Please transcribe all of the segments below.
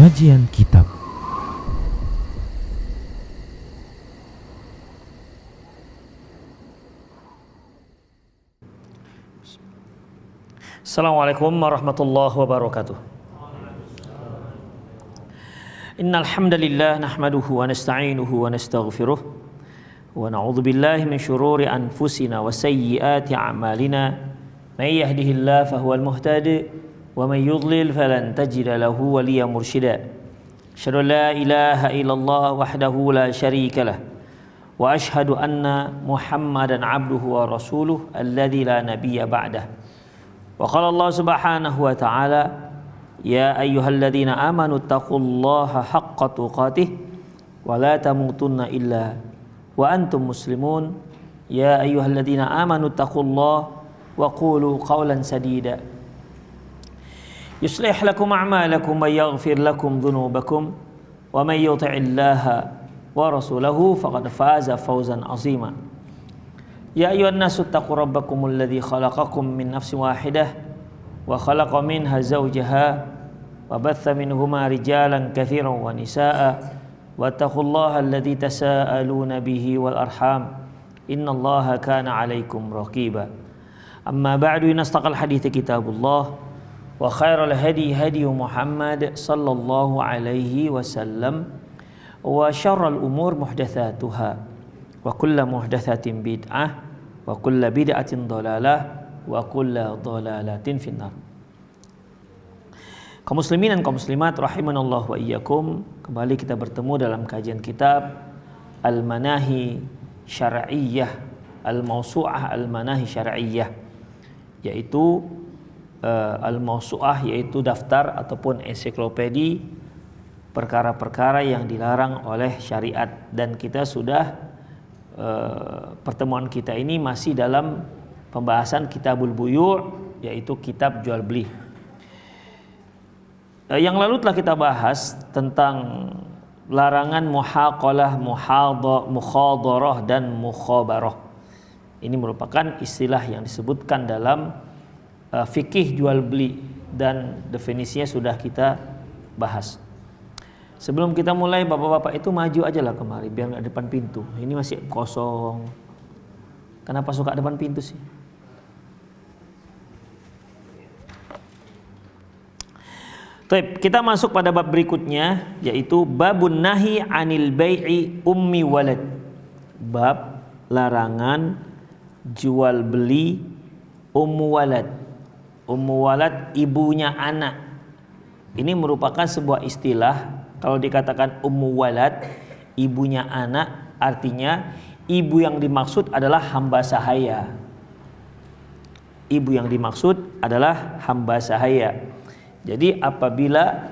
Kajian Kitab. Assalamualaikum warahmatullahi wabarakatuh. Innal hamdalillah nahmaduhu wa nasta'inuhu wa nastaghfiruh wa na'udzu billahi min shururi anfusina wa sayyiati a'malina. May yahdihillahu fahuwal muhtadi wa may yudlil falan tajida lahu waliyyan mursyida. Asyhadu an la ilaha illallah wahdahu la syarika lah wa asyhadu anna Muhammadan 'abduhu wa rasuluh alladzi la nabiyya ba'dah. Wa qala Allah Subhanahu wa ta'ala, ya ayyuhalladzina amanu taqullaha haqqa tuqatih wa la tamutunna illa wa antum muslimun. Ya ayyuhalladzina amanu taqullaha wa qulu qawlan sadida yuslih lakum a'malakum wa yaghfir lakum dhunubakum wa may yuti'illaha wa rasulahu faqad faza fawzan 'azima. Ya ayyuhan nasu taqu rabbakumul ladzi khalaqakum min nafsin wahidah wa khalaqa minha zawjaha wa batha minhuma rijalan katsiran wa nisaa'a wattaqullaha alladzi tasaaluna bihi wal arham innallaha kana 'alaikum raqiba. Amma ba'du, inastaqal hadithi kitabullah wa khairal hadi hadi Muhammad sallallahu alaihi wasallam wa syarral umur muhdatsatuha wa kullu muhdatsatin bid'ah wa kullu bid'atin dhalalah wa kullu dhalalatin finnar. Kaum muslimin dan kaum muslimat rahimanallahu wa iyyakum, kembali kita bertemu dalam kajian kitab Al-Manahi Syar'iyyah, Al-Mawsu'ah Al-Manahi Syar'iyyah, yaitu Al-Mawsu'ah yaitu daftar ataupun ensiklopedi perkara-perkara yang dilarang oleh syariat. Dan kita sudah pertemuan kita ini masih dalam pembahasan Kitabul Buyu', yaitu kitab jual beli. Yang lalu telah kita bahas tentang larangan muhaqalah, mukhadarah dan mukhabarah. Ini merupakan istilah yang disebutkan dalam fikih jual beli dan definisinya sudah kita bahas. Sebelum kita mulai, bapak-bapak itu maju aja lah kemari biar nggak depan pintu. Ini masih kosong. Kenapa suka depan pintu sih? Baik, kita masuk pada bab berikutnya, yaitu babun nahi anil bai'i ummi walad. Bab larangan jual beli ummu walad. Ummu walad ibunya anak. Ini merupakan sebuah istilah. Kalau dikatakan ummu walad, ibunya anak, artinya ibu yang dimaksud adalah hamba sahaya. Ibu yang dimaksud adalah hamba sahaya. Jadi apabila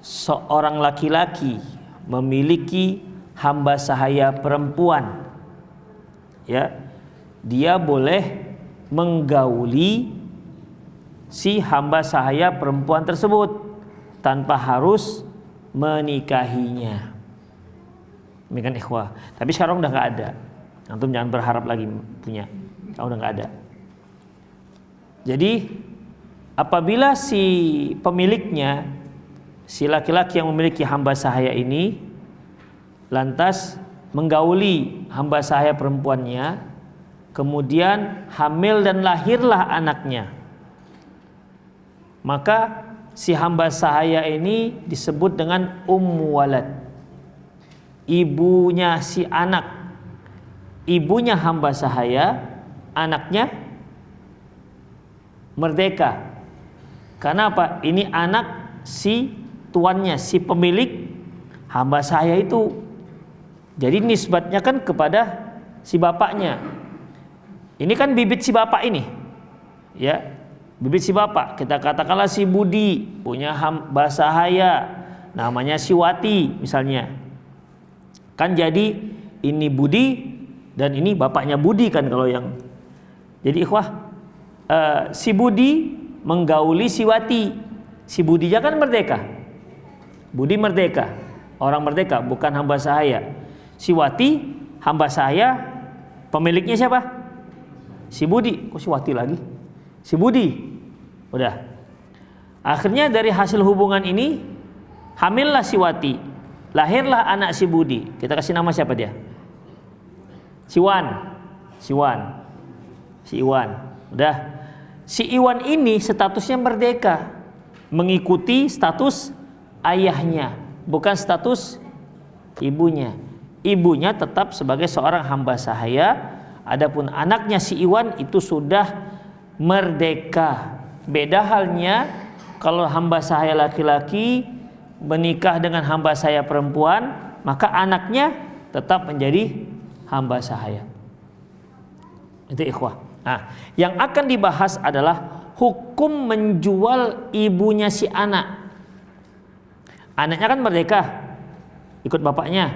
seorang laki-laki memiliki hamba sahaya perempuan, ya, dia boleh menggauli si hamba sahaya perempuan tersebut tanpa harus menikahinya. Demikian ikhwah. Tapi sekarang udah nggak ada. Antum jangan berharap lagi punya. Sekarang udah nggak ada. Jadi apabila si pemiliknya, si laki-laki yang memiliki hamba sahaya ini lantas menggauli hamba sahaya perempuannya, kemudian hamil dan lahirlah anaknya, maka si hamba sahaya ini disebut dengan ummu walad. Ibunya si anak, ibunya hamba sahaya, anaknya merdeka. Karena apa? Ini anak si tuannya, si pemilik hamba sahaya itu. Jadi nisbatnya kan kepada si bapaknya. Ini kan bibit si bapak ini, ya, bibit si bapak. Kita katakanlah si Budi punya hamba sahaya, namanya si Wati misalnya. Kan jadi ini Budi dan ini bapaknya Budi kan kalau yang. Jadi ikhwah, si Budi menggauli si Wati. Si Budinya kan merdeka. Budi merdeka, orang merdeka, bukan hamba sahaya. Si Wati hamba sahaya, pemiliknya siapa? Si Budi. Kok si Wati lagi? Si Budi. Udah. Akhirnya dari hasil hubungan ini Hamillah si Wati, lahirlah anak si Budi. Kita kasih nama siapa dia? Si Iwan. Udah. Si Iwan ini statusnya merdeka, mengikuti status ayahnya, bukan status ibunya. Ibunya tetap sebagai seorang hamba sahaya, adapun anaknya si Iwan itu sudah merdeka. Beda halnya kalau hamba sahaya laki-laki menikah dengan hamba sahaya perempuan, maka anaknya tetap menjadi hamba sahaya. Itu ikhwah. Nah, yang akan dibahas adalah hukum menjual ibunya si anak. Anaknya kan merdeka, ikut bapaknya.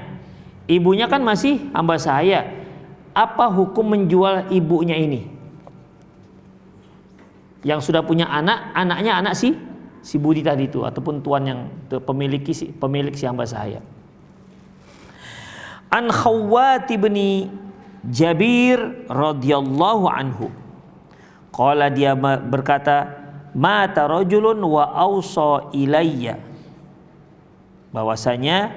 Ibunya kan masih hamba sahaya. Apa hukum menjual ibunya ini? Yang sudah punya anak, anaknya anak si Budi tadi itu, ataupun tuan yang pemilik si hamba sahaya. An Khawwat bin Jabir radhiyallahu anhu. Qala, dia berkata, mata rajulun wa awsa ilayya. Bahwasanya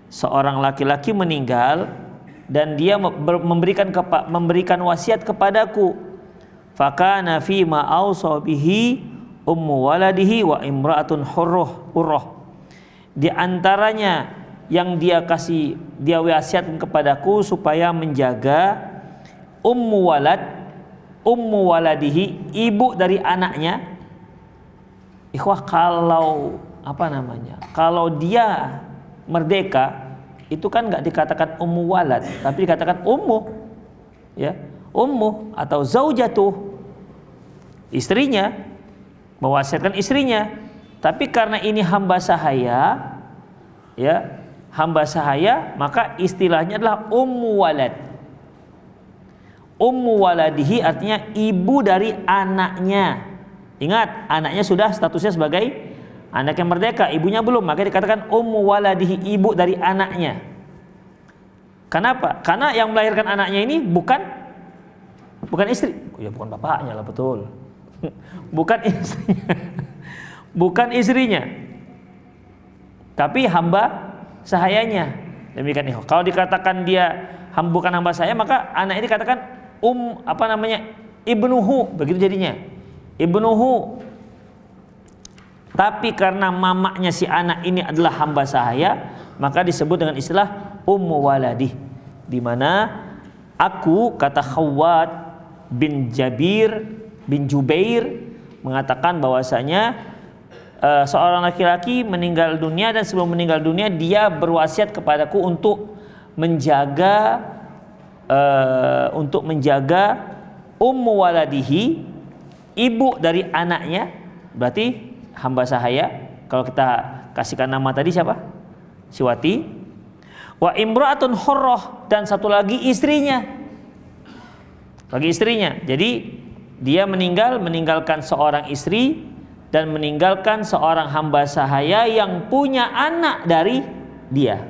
seorang laki-laki meninggal dan dia memberikan wasiat kepadaku. Fakana fi ma awsa bihi ummu waladihi wa imra'atun hurrah. Di antaranya yang dia wasiatkan kepadaku supaya menjaga ummu waladihi, ibu dari anaknya. Ikhwah, kalau dia merdeka itu kan nggak dikatakan ummu walad, tapi dikatakan ummu, ya, ummu atau zaujatuh, istrinya, mewasiatkan istrinya. Tapi karena ini hamba sahaya, ya, hamba sahaya, maka istilahnya adalah ummu walad. Ummu waladihi artinya ibu dari anaknya. Ingat, anaknya sudah statusnya sebagai anak yang merdeka, ibunya belum, maka dikatakan ummu waladihi, ibu dari anaknya. Kenapa? Karena yang melahirkan anaknya ini bukan istri. Oh ya, bukan bapaknya lah, betul. Bukan istrinya. Bukan istrinya. Tapi hamba sahayanya. Demikian nih. Kalau dikatakan dia bukan hamba sahaya, maka anak ini dikatakan ibnuhu, begitu jadinya. Ibnuhu. Tapi karena mamaknya si anak ini adalah hamba sahaya, maka disebut dengan istilah ummu waladih. Di mana aku, kata Khawwat bin Jubair mengatakan bahwasanya seorang laki-laki meninggal dunia, dan sebelum meninggal dunia dia berwasiat kepadaku untuk menjaga ummu waladihi, ibu dari anaknya, berarti hamba sahaya. Kalau kita kasihkan nama tadi siapa? Si Wati. Wa imra'atun hurrah, dan satu lagi istrinya. Jadi dia meninggalkan seorang istri dan meninggalkan seorang hamba sahaya yang punya anak dari dia.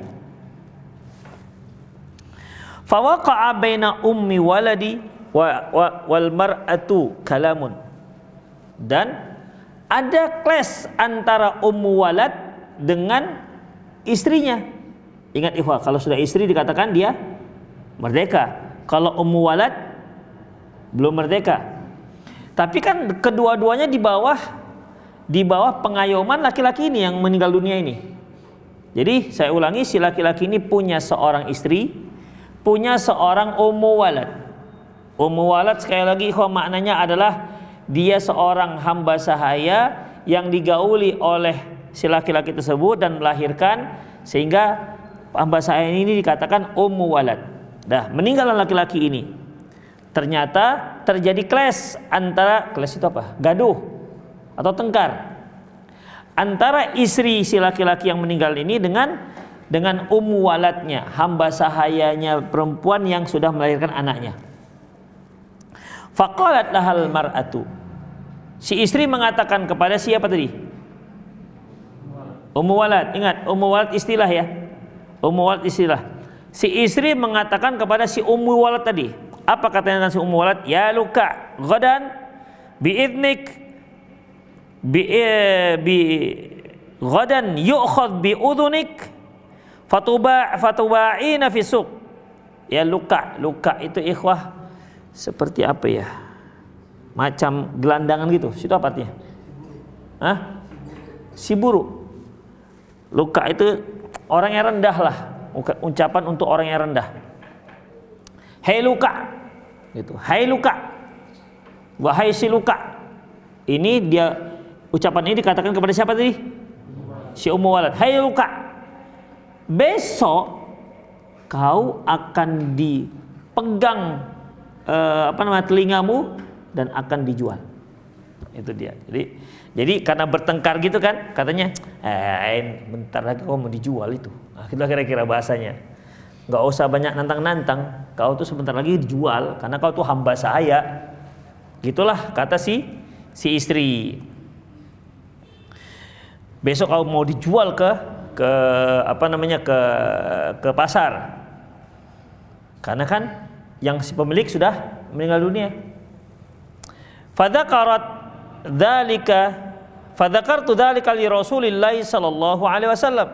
Fawaqa'a baina ummi waladi wal mar'atu kalamun. Dan ada clash antara ummu walad dengan istrinya. Ingat ikhwah, kalau sudah istri dikatakan dia merdeka. Kalau ummu walad belum merdeka. Tapi kan kedua-duanya di bawah pengayoman laki-laki ini yang meninggal dunia ini. Jadi saya ulangi, si laki-laki ini punya seorang istri, punya seorang ummu walad. Ummu walad sekali lagi ikhwah maknanya adalah dia seorang hamba sahaya yang digauli oleh si laki-laki tersebut dan melahirkan, sehingga hamba sahaya ini dikatakan ummu walad. Dah, meninggallah laki-laki ini. Ternyata terjadi clash itu apa? Gaduh atau tengkar antara istri si laki-laki yang meninggal ini dengan ummu waladnya, hamba sahayanya perempuan yang sudah melahirkan anaknya. Faqalat lahal mar'atu. Si istri mengatakan kepada siapa tadi? Ummu walad. Ingat, ummu walad istilah ya. Ummu walad istilah. Si istri mengatakan kepada si ummu walad tadi. Apa katanya si ummu walad? Ya luka ghadan biidnik ghadan yu'khadh bi udhunik fatuba'ina fi suq. Ya, luka itu ikhwah seperti apa ya? Macam gelandangan gitu. Situ apa artinya? Hah? Siburu. Luka itu orang yang rendah lah, ucapan untuk orang yang rendah. Hei luka, gitu. Hai luka, wahai si luka. Ini dia, ucapan ini dikatakan kepada siapa tadi? Si Ummu Walad. Hai luka, besok kau akan dipegang telingamu dan akan dijual. Itu dia. Jadi karena bertengkar gitu kan, katanya, bentar lagi kau mau dijual itu. Nah, itulah kira-kira bahasanya. Nggak usah banyak nantang-nantang, kau tuh sebentar lagi dijual karena kau tuh hamba saya. Gitulah kata si istri. Besok kau mau dijual ke pasar. Karena kan yang si pemilik sudah meninggal dunia. Fadzakartu dzalika li Rasulillah sallallahu alaihi wasallam.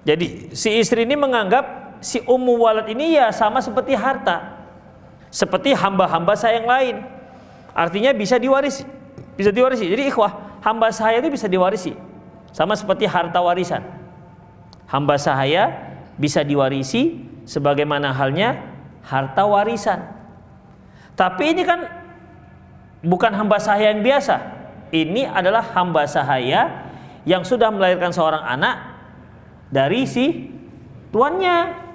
Jadi si istri ini menganggap si Ummu Walad ini ya sama seperti harta, seperti hamba-hamba saya yang lain. Artinya bisa diwarisi. Jadi ikhwah, hamba saya itu bisa diwarisi, sama seperti harta warisan. Hamba saya bisa diwarisi sebagaimana halnya harta warisan. Tapi ini kan bukan hamba saya yang biasa. Ini adalah hamba sahaya yang sudah melahirkan seorang anak dari si tuannya.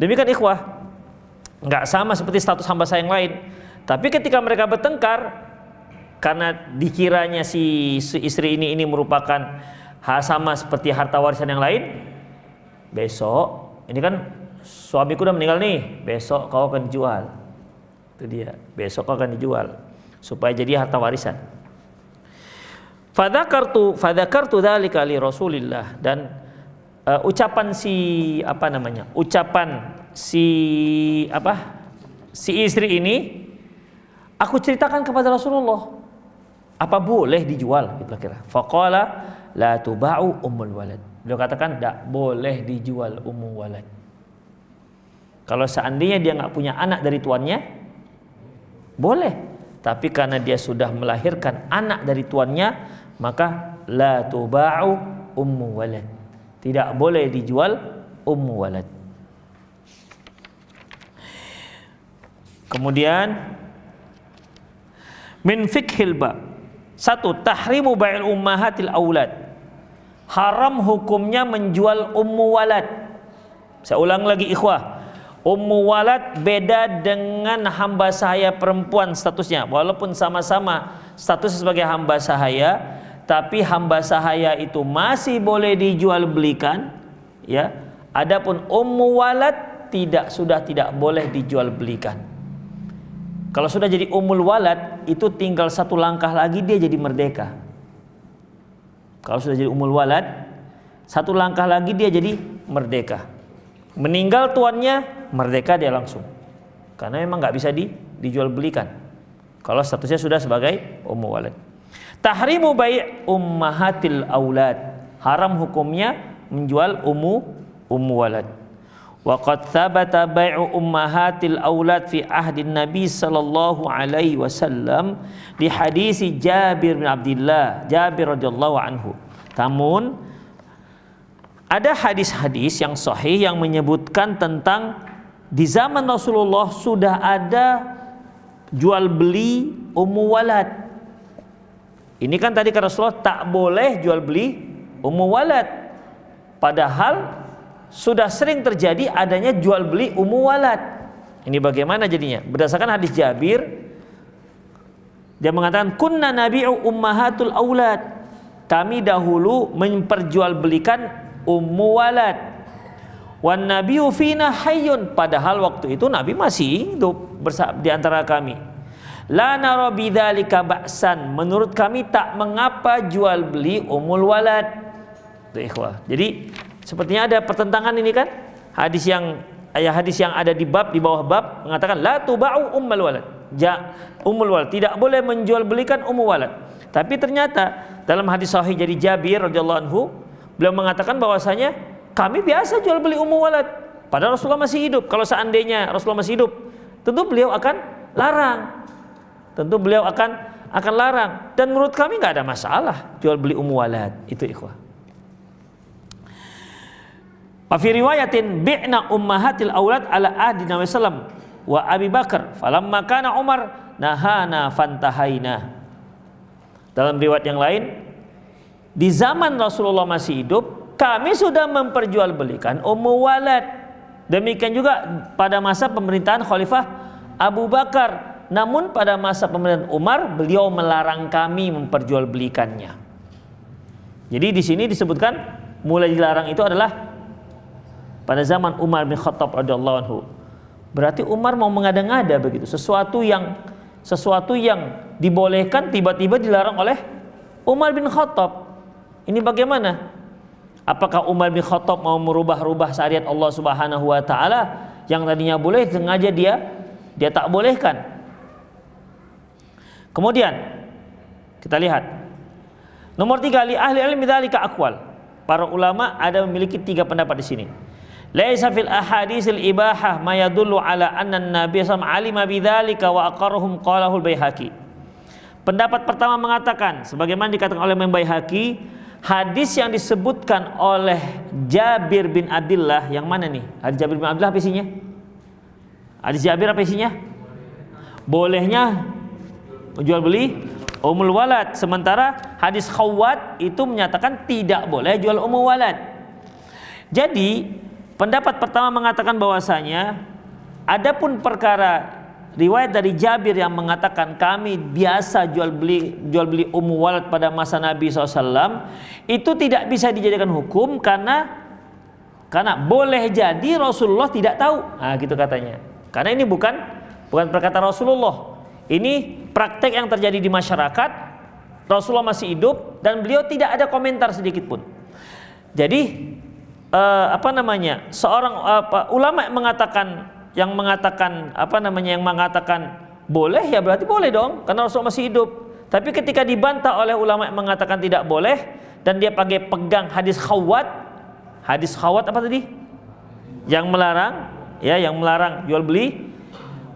Demikian ikhwah, nggak sama seperti status hamba saya yang lain. Tapi ketika mereka bertengkar, karena dikiranya si istri ini merupakan sama seperti harta warisan yang lain, besok, ini kan suamiku udah meninggal nih, besok kau akan dijual. Itu dia, besok kau akan dijual supaya jadi harta warisan. Fadzakartu dzalika li Rasulillah, dan ucapan si istri ini aku ceritakan kepada Rasulullah, apa boleh dijual? Kira-kira. Faqala la tuba'u ummul walad. Beliau katakan tidak boleh dijual Ummu Walad. Kalau seandainya dia nggak punya anak dari tuannya, boleh. Tapi karena dia sudah melahirkan anak dari tuannya, maka la tuba'u ummu walad. Tidak boleh dijual ummu walad. Kemudian min fikhil bab. 1. Tahrimu bai'il ummahatil aulad. Haram hukumnya menjual ummu walad. Saya ulang lagi ikhwah. Ummu Walad beda dengan hamba sahaya perempuan statusnya. Walaupun sama-sama status sebagai hamba sahaya, tapi hamba sahaya itu masih boleh dijual belikan, ya. Adapun Ummu Walad sudah tidak boleh dijual belikan. Kalau sudah jadi Ummul Walad, itu tinggal satu langkah lagi dia jadi merdeka. Kalau sudah jadi Ummul Walad, satu langkah lagi dia jadi merdeka. Meninggal tuannya, merdeka dia langsung, karena memang nggak bisa dijual belikan kalau statusnya sudah sebagai Ummu Walad. Tahrimu bai' ummahatil aulad. Haram hukumnya menjual ummu walad. Wa qad thabata bai'u ummahatil aulad fi ahdin Nabi sallallahu alaihi wasallam di hadis Jabir bin Abdullah, Jabir radhiyallahu anhu. Namun ada hadis-hadis yang sahih yang menyebutkan tentang di zaman Rasulullah sudah ada jual beli Ummu Walad. Ini kan tadi kata Rasulullah tak boleh jual beli Ummu Walad. Padahal sudah sering terjadi adanya jual beli Ummu Walad. Ini bagaimana jadinya? Berdasarkan hadis Jabir, dia mengatakan kunna nabi'u ummahatul aulad. Kami dahulu memperjualbelikan Ummu Walad. Wan nabiyyu fina hayyun, padahal waktu itu Nabi masih hidup di antara kami. La nara bidzalika ba'san, menurut kami tak mengapa jual beli Ummul Walad. Tuh ikhwah. Jadi sepertinya ada pertentangan ini kan? Hadis yang ada di bawah bab mengatakan la tuba'u ummul walad. Ummul Walad, tidak boleh menjual belikan Ummu Walad. Tapi ternyata dalam hadis sahih dari Jabir radhiyallahu anhu, beliau mengatakan bahwasanya kami biasa jual beli ummu walad padahal Rasulullah masih hidup. Kalau seandainya Rasulullah masih hidup, tentu beliau akan larang. Tentu beliau akan larang, dan menurut kami nggak ada masalah jual beli ummu walad. Itu ikhwah. Wa fi riwayatin bi'na ummahatil aulad ala ahdi Nabi sallam wa Abi Bakar falamma kana Umar nahana fantahaina. Dalam riwayat yang lain, di zaman Rasulullah masih hidup kami sudah memperjualbelikan ummu walad. Demikian juga pada masa pemerintahan Khalifah Abu Bakar. Namun pada masa pemerintahan Umar beliau melarang kami memperjualbelikannya. Jadi di sini disebutkan mulai dilarang itu adalah pada zaman Umar bin Khattab radhiyallahu anhu. Berarti Umar mau mengada-ngada begitu, sesuatu yang dibolehkan tiba-tiba dilarang oleh Umar bin Khattab. Ini bagaimana? Apakah Umar bin Khattab mau merubah-rubah syariat Allah Subhanahu wa taala yang tadinya boleh sengaja dia tak bolehkan? Kemudian kita lihat nomor 3, li ahli ilmi dzalika aqwal. Para ulama ada memiliki 3 pendapat di sini. Laisa fil ahaditsil ibahah ma yadullu ala anna an-nabiy sallallahu alaihi wasallam alima bidzalika wa aqarrahum qalahu al-Baihaqi. Pendapat pertama mengatakan sebagaimana dikatakan oleh Imam Baihaqi, hadis yang disebutkan oleh Jabir bin Abdullah yang mana nih? Hadis Jabir bin Abdullah apa isinya? Hadis Jabir apa isinya? Bolehnya jual beli ummul walad, sementara hadis Khawwat itu menyatakan tidak boleh jual ummul walad. Jadi pendapat pertama mengatakan bahwasanya adapun perkara riwayat dari Jabir yang mengatakan kami biasa jual beli ummul walad pada masa Nabi SAW, itu tidak bisa dijadikan hukum karena boleh jadi Rasulullah tidak tahu. Nah, gitu katanya. Karena ini bukan perkataan Rasulullah. Ini praktek yang terjadi di masyarakat. Rasulullah masih hidup dan beliau tidak ada komentar sedikit pun. Jadi seorang ulama yang mengatakan boleh, ya berarti boleh dong karena Rasulullah masih hidup. Tapi ketika dibantah oleh ulama yang mengatakan tidak boleh dan dia pegang hadis Khawwat apa tadi? Yang melarang jual beli.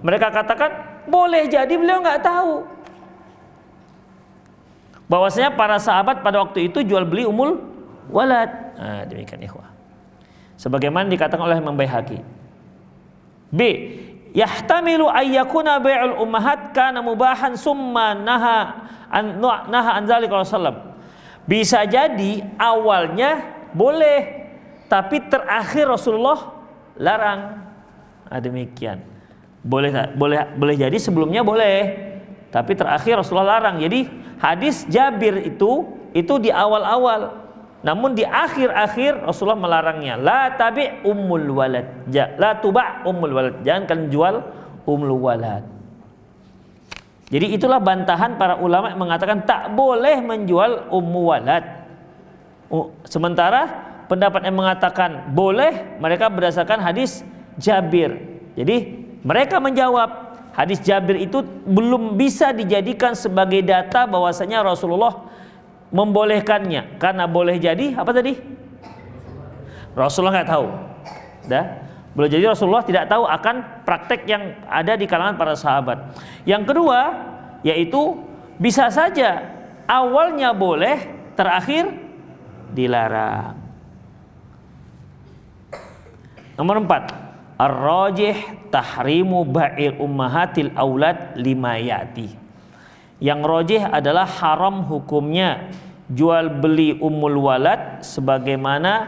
Mereka katakan boleh jadi beliau nggak tahu bahwasanya para sahabat pada waktu itu jual beli ummul walad. Nah, demikian ikhwah. Sebagaimana dikatakan oleh Imam Baihaqi. B. Yahtamilu ayyakuna bai'ul ummahat kana mubahan summa naha an dzalika Rasulullah. Bisa jadi awalnya boleh tapi terakhir Rasulullah larang. Nah, demikian. Boleh jadi sebelumnya boleh tapi terakhir Rasulullah larang. Jadi hadis Jabir itu di awal-awal, namun di akhir-akhir Rasulullah melarangnya. La tabi' ummul walad, la tuba' ummul walad, jangan kalian jual ummul walad. Jadi itulah bantahan para ulama yang mengatakan tak boleh menjual ummu walad. Sementara pendapat yang mengatakan boleh, mereka berdasarkan hadis Jabir. Jadi mereka menjawab hadis Jabir itu belum bisa dijadikan sebagai data bahwasanya Rasulullah membolehkannya, karena boleh jadi apa tadi? Rasulullah nggak tahu. Boleh jadi Rasulullah tidak tahu akan praktek yang ada di kalangan para sahabat. Yang kedua yaitu bisa saja awalnya boleh, terakhir dilarang. Nomor 4. Ar-rajih tahrimu ba'il ummahatil aulad lima yati. Yang rajih adalah haram hukumnya jual beli ummul walad sebagaimana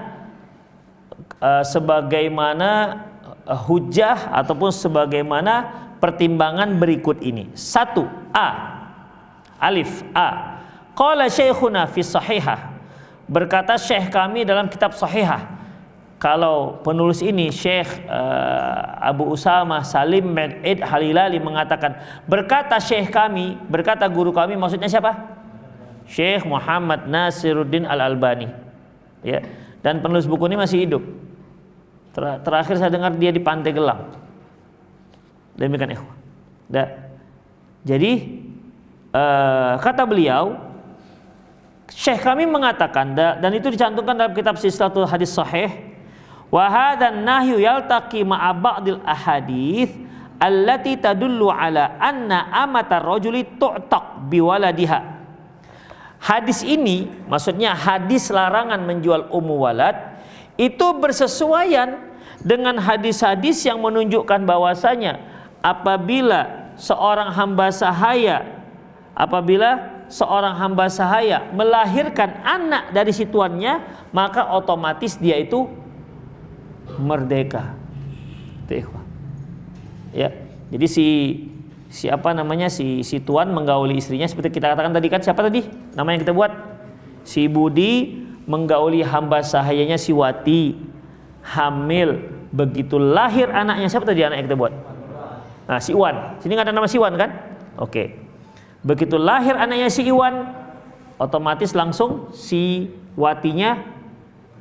hujjah ataupun sebagaimana pertimbangan berikut ini. 1. Alif A. Qala syekhuna fi sahihah. Berkata syekh kami dalam kitab sahihah. Kalau penulis ini Syekh Abu Usamah Salim bin Id Halilali mengatakan berkata syekh kami, berkata guru kami, maksudnya siapa? Syekh Muhammad Nasiruddin Al-Albani. Ya. Dan penulis buku ini masih hidup. Terakhir saya dengar dia di Pantai Gelang. Demikian ikhwah. Jadi kata beliau, Syekh kami mengatakan, dan itu dicantumkan dalam kitab Silsilatul Hadis Sahih, wa hadzan nahyu yaltaqi ma'a ba'dil ahadits allati tadullu ala anna amatar rajuli tu'taq biwaladiha. Hadis ini, maksudnya hadis larangan menjual walad, itu bersesuaian dengan hadis-hadis yang menunjukkan bahwasanya apabila seorang hamba sahaya melahirkan anak dari si tuannya, maka otomatis dia itu merdeka. Ya, jadi si tuan menggauli istrinya, seperti kita katakan tadi kan, siapa tadi nama yang kita buat? Si Budi menggauli hamba sahayanya si Wati, hamil, begitu lahir anaknya, siapa tadi anak yang kita buat? Nah, si Iwan. Sini nggak ada nama si Iwan kan? Oke. Begitu lahir anaknya si Iwan, otomatis langsung si Watinya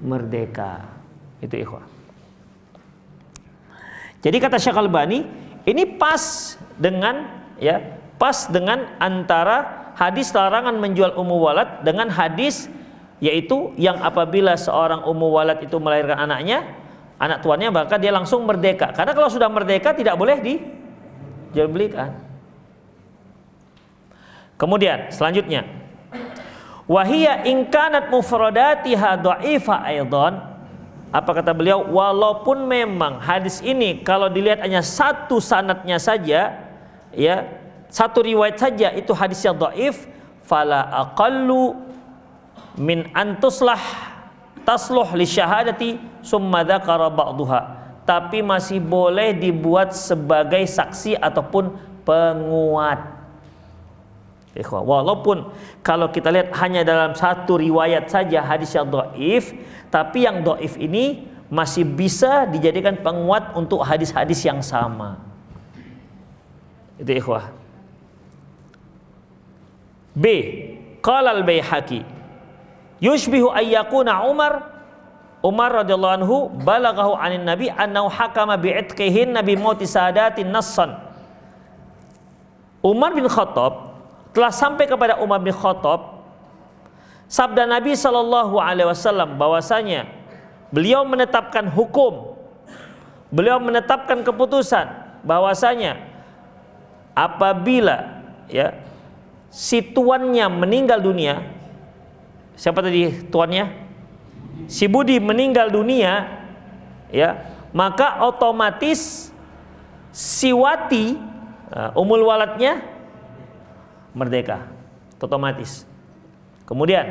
merdeka. Itu ikhwah. Jadi kata Syekh Albani, ini pas dengan antara hadis larangan menjual walad dengan hadis yaitu yang apabila seorang walad itu melahirkan anak tuannya, maka dia langsung merdeka. Karena kalau sudah merdeka tidak boleh dijual belikan. Kemudian selanjutnya, wahia in kanat mufradatiha dha'ifa aidan. Apa kata beliau? Walaupun memang hadis ini kalau dilihat hanya satu sanadnya saja, ya, satu riwayat saja itu hadisnya dhaif, fala aqallu min antuslah tasluh li syahadati summa dzakara ba'daha. Tapi masih boleh dibuat sebagai saksi ataupun penguat. Walaupun kalau kita lihat hanya dalam satu riwayat saja hadis yang dhaif, tapi yang dhaif ini masih bisa dijadikan penguat untuk hadis-hadis yang sama. Itu ikhwah. B. Qala al-Baihaqi yushbihu ayyakuna Umar radhiyallahu anhu balaghahu 'anin nabi annahu hakama bi'itqihin nabi mauti sadatin nassan. Umar bin Khattab telah sampai kepada Umar bin Khattab sabda Nabi sallallahu alaihi wasallam bahwasanya beliau menetapkan hukum, beliau menetapkan keputusan bahwasanya apabila ya si tuannya meninggal dunia, siapa tadi tuannya? Si Budi meninggal dunia, ya, maka otomatis si Wati waladnya merdeka, otomatis. Kemudian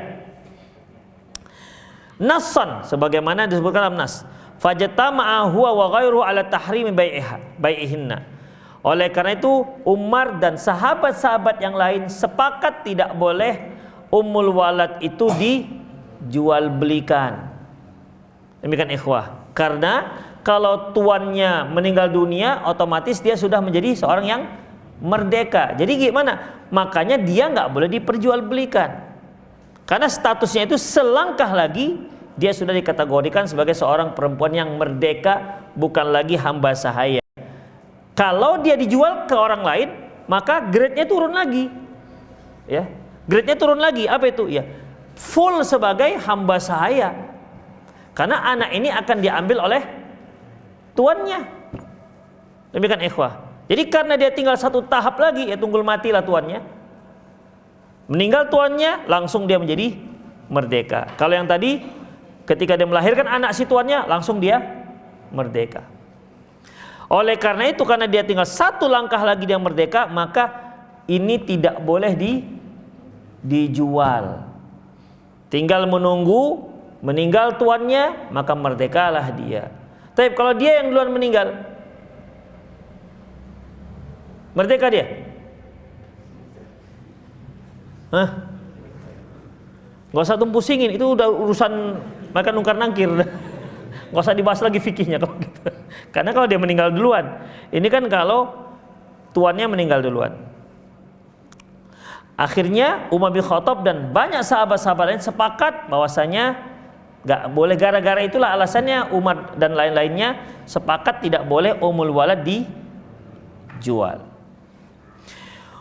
nassan sebagaimana disebutkan dalam nas, fajtama'a huwa wa ghairuhu ala tahrimi bai'ihinna. Oleh karena itu Umar dan sahabat-sahabat yang lain sepakat tidak boleh walad itu dijual belikan. Demikian ikhwah. Karena kalau tuannya meninggal dunia, otomatis dia sudah menjadi seorang yang merdeka. Jadi gimana? Makanya dia nggak boleh diperjualbelikan. Karena statusnya itu selangkah lagi dia sudah dikategorikan sebagai seorang perempuan yang merdeka, bukan lagi hamba sahaya. Kalau dia dijual ke orang lain, maka grade-nya turun lagi. Ya, grade-nya turun lagi. Apa itu? Ya, full sebagai hamba sahaya. Karena anak ini akan diambil oleh tuannya. Demikian ikhwah. Jadi karena dia tinggal satu tahap lagi, ya tunggul matilah tuannya. Meninggal tuannya, langsung dia menjadi merdeka. Kalau yang tadi, ketika dia melahirkan anak si tuannya, langsung dia merdeka. Oleh karena itu, karena dia tinggal satu langkah lagi dia merdeka, maka ini tidak boleh dijual. Tinggal menunggu meninggal tuannya, maka merdekalah dia. Tapi kalau dia yang duluan meninggal, merdeka dia? Hah? Gak usah pusingin, itu udah urusan mereka nungkar nangkir. Gak usah dibahas lagi fikihnya kalau gitu. Karena kalau dia meninggal duluan, ini kan kalau tuannya meninggal duluan. Akhirnya Umar bin Khattab dan banyak sahabat-sahabat lain sepakat bahwasanya gak boleh, gara-gara itulah alasannya Umar dan lain-lainnya sepakat tidak boleh walad dijual.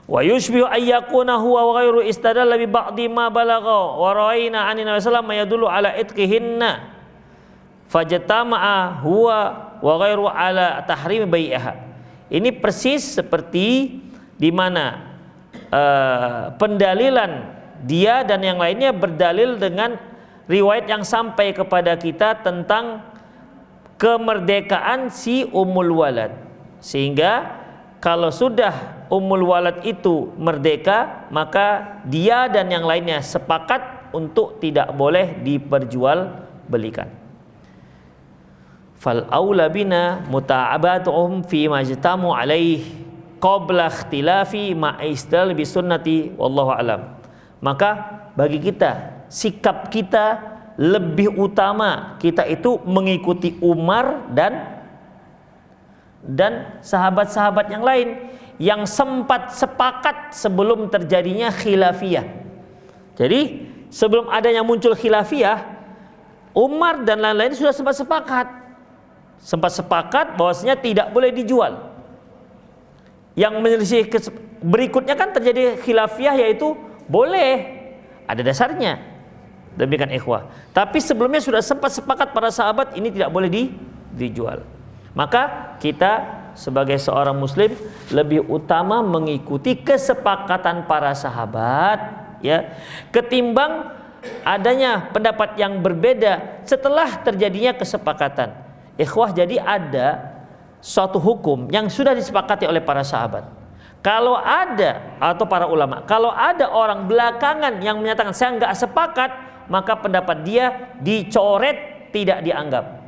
Wa yushbihu ayyakuna huwa wa ghairu istadalla bi ba'di ma balagha wa ra'ayna 'an Nabi sallallahu alaihi wasallam yadullu ala itqihinna fajtama'a huwa wa ghairu ala tahrim bai'aha. Ini persis seperti di mana pendalilan dia dan yang lainnya berdalil dengan riwayat yang sampai kepada kita tentang kemerdekaan si Ummul Walad, sehingga kalau sudah Ummul Walad itu merdeka, maka dia dan yang lainnya sepakat untuk tidak boleh diperjualbelikan. Fal aula bina muta'abatuhum fi majtamu alaih qabla ikhtilafi ma'isdal bi sunnati wallahu alam. Maka bagi kita, sikap kita lebih utama kita itu mengikuti Umar dan sahabat-sahabat yang lain yang sempat sepakat sebelum terjadinya khilafiyah. Jadi sebelum adanya muncul khilafiyah, Umar dan lain-lain sudah sempat sepakat bahwasanya tidak boleh dijual. Yang menyelisih berikutnya kan terjadi khilafiyah, yaitu boleh, ada dasarnya. Demikian ikhwah. Tapi sebelumnya sudah sempat sepakat para sahabat ini tidak boleh dijual. Maka kita sebagai seorang muslim lebih utama mengikuti kesepakatan para sahabat, ya, ketimbang adanya pendapat yang berbeda setelah terjadinya kesepakatan. Ikhwah, jadi ada suatu hukum yang sudah disepakati oleh para sahabat. Kalau ada, atau para ulama, kalau ada orang belakangan yang menyatakan saya enggak sepakat, maka pendapat dia dicoret, tidak dianggap.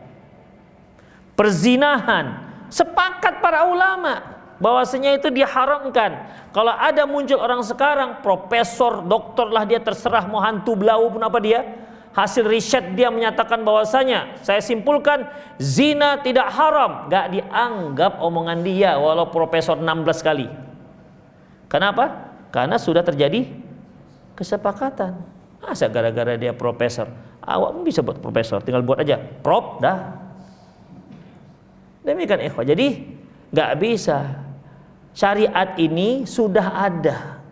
Perzinahan, sepakat para ulama bahwasanya itu diharamkan. Kalau ada muncul orang sekarang, profesor, doktor lah dia, terserah mau hantu belau pun apa dia, hasil riset dia menyatakan bahwasanya saya simpulkan zina tidak haram, gak dianggap omongan dia walau profesor 16 kali. Kenapa? Karena sudah terjadi kesepakatan. Masa gara-gara dia profesor, awak bisa buat profesor, tinggal buat aja prof dah. Demikian ikhwah. Jadi nggak bisa. Syariat ini sudah ada.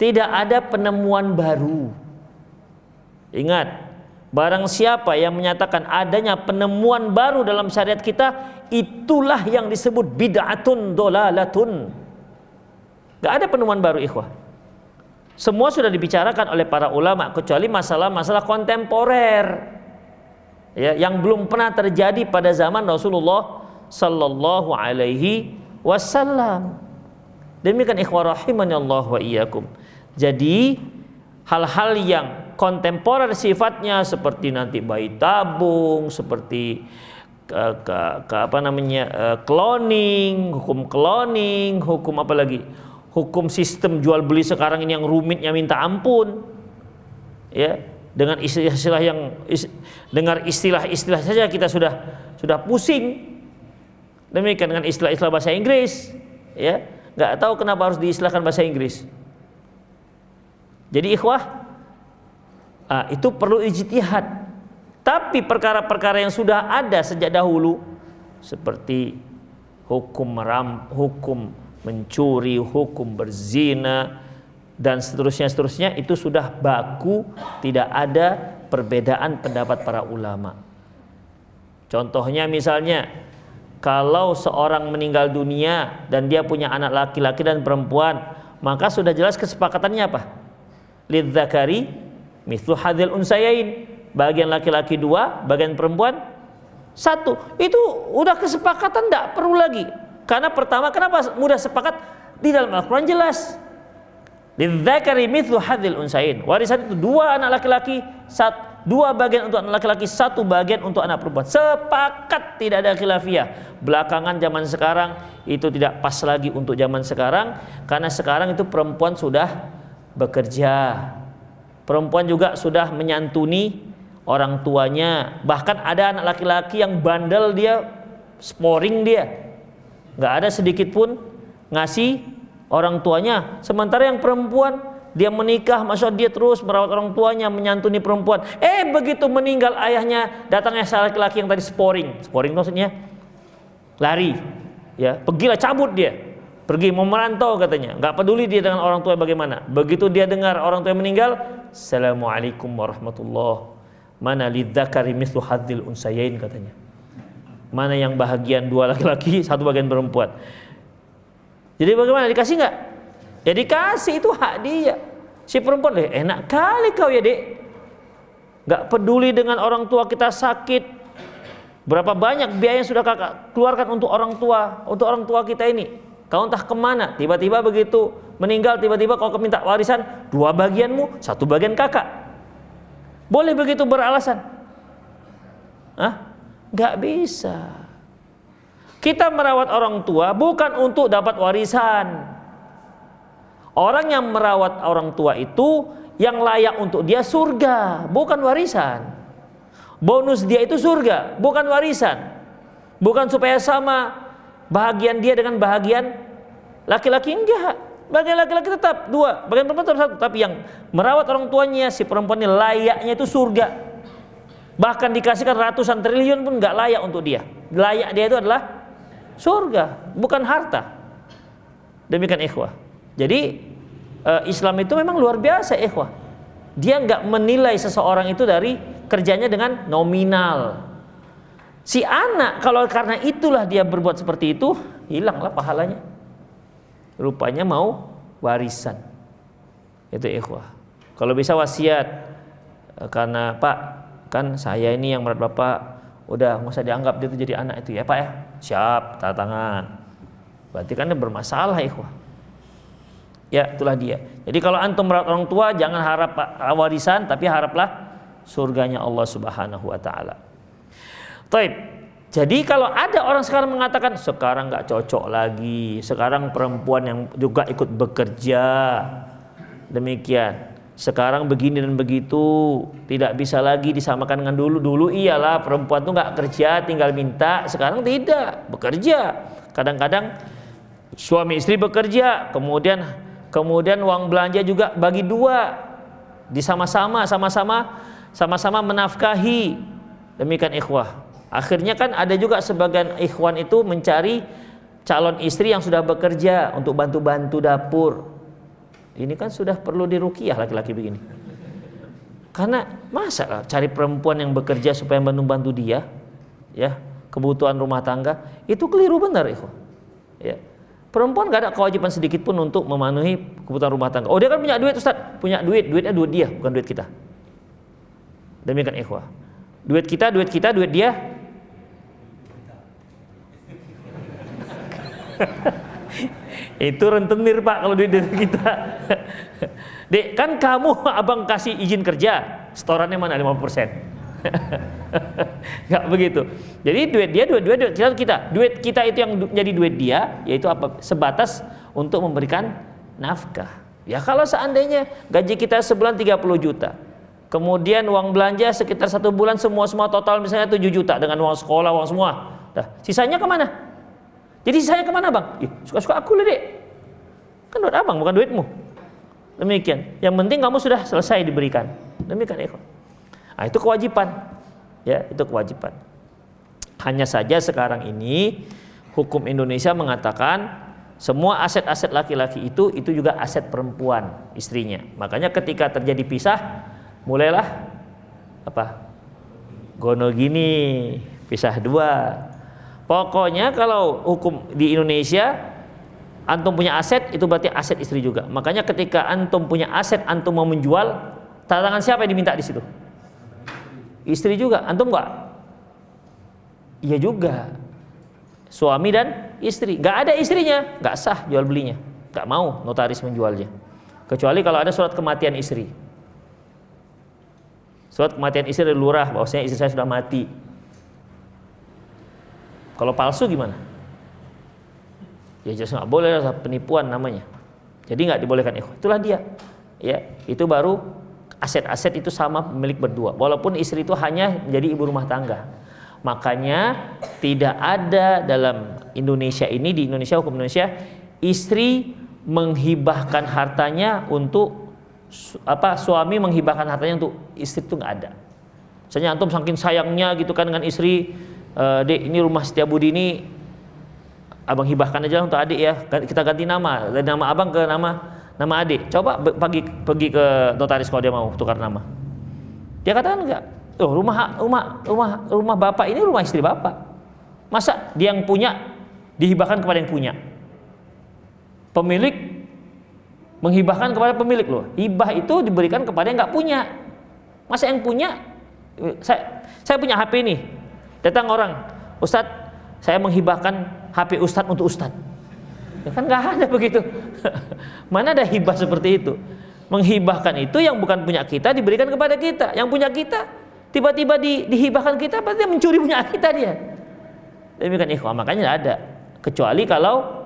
Tidak ada penemuan baru. Ingat, barang siapa yang menyatakan adanya penemuan baru dalam syariat kita, itulah yang disebut bid'atun dolalatun. Nggak ada penemuan baru ikhwah. Semua sudah dibicarakan oleh para ulama, kecuali masalah-masalah kontemporer, ya, yang belum pernah terjadi pada zaman Rasulullah sallallahu alaihi wasallam. Demikian ikhwah rahimani Allah wa iyyakum. Jadi hal-hal yang kontemporer sifatnya seperti nanti bayi tabung, seperti cloning, hukum apa lagi? Hukum sistem jual beli sekarang ini yang rumitnya minta ampun. Ya, dengan istilah yang dengar istilah-istilah saja kita sudah pusing. Demikian dengan istilah-istilah bahasa Inggris, ya, nggak tahu kenapa harus diistilahkan bahasa Inggris. Jadi ikhwah, itu perlu ijtihad. Tapi perkara-perkara yang sudah ada sejak dahulu, seperti hukum mencuri, hukum berzina, dan seterusnya, itu sudah baku, tidak ada perbedaan pendapat para ulama. Contohnya misalnya, kalau seorang meninggal dunia dan dia punya anak laki-laki dan perempuan, maka sudah jelas kesepakatannya apa? Lidzakari mithlu hadzal unsayain. Bagian laki-laki 2, bagian perempuan 1. Itu udah kesepakatan, tidak perlu lagi. Karena pertama, kenapa mudah sepakat? Di dalam Al-Quran jelas. Lidzakari mithlu hadzal unsayain. Warisan itu 2 anak laki-laki, 2 bagian untuk anak laki-laki, 1 bagian untuk anak perempuan. Sepakat, tidak ada khilafiyah. Belakangan zaman sekarang itu tidak pas lagi untuk zaman sekarang, karena sekarang itu perempuan sudah bekerja, perempuan juga sudah menyantuni orang tuanya. Bahkan ada anak laki-laki yang bandel, dia sporing, dia nggak ada sedikit pun ngasih orang tuanya. Sementara yang perempuan, dia menikah, masya Allah, dia terus merawat orang tuanya, menyantuni perempuan. Begitu meninggal ayahnya, datangnya laki-laki yang tadi sporing maksudnya lari, ya, pergilah cabut dia. pergi mau merantau katanya, nggak peduli dia dengan orang tua bagaimana. Begitu dia dengar orang tua meninggal, Assalamualaikum warahmatullah, mana lidzakari mithlu hadzil unsayain katanya. Mana yang bahagian dua laki-laki, satu bagian perempuan. Jadi bagaimana, dikasih nggak? Ya dikasih, itu hak dia. Si perempuan, enak kali kau ya dek, nggak peduli dengan orang tua kita sakit. Berapa banyak biaya yang sudah kakak keluarkan untuk orang tua kita ini. Kau entah kemana, tiba-tiba begitu meninggal, tiba-tiba kau minta warisan, 2 bagianmu, 1 bagian kakak. Boleh begitu beralasan? Nggak bisa. Kita merawat orang tua bukan untuk dapat warisan. Orang yang merawat orang tua itu yang layak untuk dia surga, bukan warisan. Bonus dia itu surga, bukan warisan. Bukan supaya sama bahagian dia dengan bahagian laki-laki, enggak. Bagian laki-laki tetap 2, bagian perempuan tetap 1. Tapi yang merawat orang tuanya, si perempuan ini layaknya itu surga. Bahkan dikasihkan ratusan triliun pun enggak layak untuk dia. Layak dia itu adalah surga, bukan harta. Demikian ikhwah. Jadi Islam itu memang luar biasa ikhwah. Dia enggak menilai seseorang itu dari kerjanya dengan nominal. Si anak kalau karena itulah dia berbuat seperti itu, hilanglah pahalanya. Rupanya mau warisan. Itu ikhwah. Kalau bisa wasiat, karena Pak, kan saya ini yang merawat Bapak, udah nggak usah dianggap dia itu jadi anak itu ya Pak ya. Siap, tanda tangan. Berarti kan dia bermasalah ikhwah. Ya itulah dia. Jadi kalau antum merawat orang tua, jangan harap warisan, tapi haraplah surganya Allah Subhanahu wa taala. Taib. Jadi kalau ada orang sekarang mengatakan sekarang nggak cocok lagi, sekarang perempuan yang juga ikut bekerja, demikian. Sekarang begini dan begitu, tidak bisa lagi disamakan dengan dulu. Dulu iyalah perempuan tuh nggak kerja, tinggal minta. Sekarang tidak, bekerja. Kadang-kadang suami istri bekerja, kemudian uang belanja juga bagi 2, sama-sama menafkahi. Demikian ikhwah. Akhirnya kan ada juga sebagian ikhwan itu mencari calon istri yang sudah bekerja untuk bantu-bantu dapur. Ini kan sudah perlu diruqyah laki-laki begini. Karena masa lah cari perempuan yang bekerja supaya bantu-bantu dia, ya, kebutuhan rumah tangga, itu keliru benar ikhwan. Ya. Perempuan gak ada kewajiban sedikit pun untuk memenuhi kebutuhan rumah tangga. Oh dia kan punya duit Ustaz, punya duitnya duit dia, bukan duit kita. Demikian ikhwah. Duit kita, duit dia. Itu rentenir Pak kalau duit dari kita. Dek, kan kamu abang kasih izin kerja, setorannya mana 50%? Enggak begitu. Jadi duit dia, duit kita. Duit kita itu yang jadi duit dia, yaitu apa? Sebatas untuk memberikan nafkah. Ya kalau seandainya gaji kita sebulan 30 juta. Kemudian uang belanja sekitar 1 bulan semua total misalnya 7 juta dengan uang sekolah, uang semua. Dah, sisanya kemana? Jadi sisanya kemana bang? Suka-suka aku lah dek. Kan duit abang bukan duitmu. Demikian. Yang penting kamu sudah selesai diberikan. Demikian ikhwan. Nah itu kewajiban. Ya itu kewajiban. Hanya saja sekarang ini hukum Indonesia mengatakan semua aset-aset laki-laki itu juga aset perempuan istrinya. Makanya ketika terjadi pisah, mulailah apa? Gono gini, pisah 2. Pokoknya kalau hukum di Indonesia, antum punya aset itu berarti aset istri juga. Makanya ketika antum punya aset, antum mau menjual, tanda tangan siapa yang diminta di situ? Istri juga. Antum enggak? Iya juga. Suami dan istri. Enggak ada istrinya, enggak sah jual belinya. Enggak mau notaris menjualnya. Kecuali kalau ada surat kematian istri. Surat kematian istri dari lurah, bahwasanya istri saya sudah mati. Kalau palsu gimana? Ya jelas nggak boleh, penipuan namanya. Jadi nggak dibolehkan. Itulah dia. Ya, itu baru aset-aset itu sama milik berdua. Walaupun istri itu hanya menjadi ibu rumah tangga. Makanya tidak ada dalam Indonesia ini, di Indonesia, hukum Indonesia, istri menghibahkan hartanya untuk suami menghibahkan hartanya untuk istri, itu nggak ada. Misalnya antum saking sayangnya gitu kan dengan istri, dek ini rumah Setiabudi ini abang hibahkan aja untuk adik ya, kita ganti nama dari nama abang ke nama adik. Coba pergi ke notaris kalau dia mau tukar nama. Dia katakan enggak. Oh, rumah bapak ini rumah istri bapak. Masa dia yang punya dihibahkan kepada yang punya? Pemilik menghibahkan kepada pemilik loh. Hibah itu diberikan kepada yang nggak punya. Masa yang punya? Saya punya HP nih. Datang orang, Ustadz, saya menghibahkan HP Ustadz untuk Ustadz. Ya kan nggak ada begitu. Mana ada hibah seperti itu? Menghibahkan itu yang bukan punya kita diberikan kepada kita. Yang punya kita tiba-tiba dihibahkan kita, berarti dia mencuri punya kita dia. Demikian ikhwah, makanya tidak ada. Kecuali kalau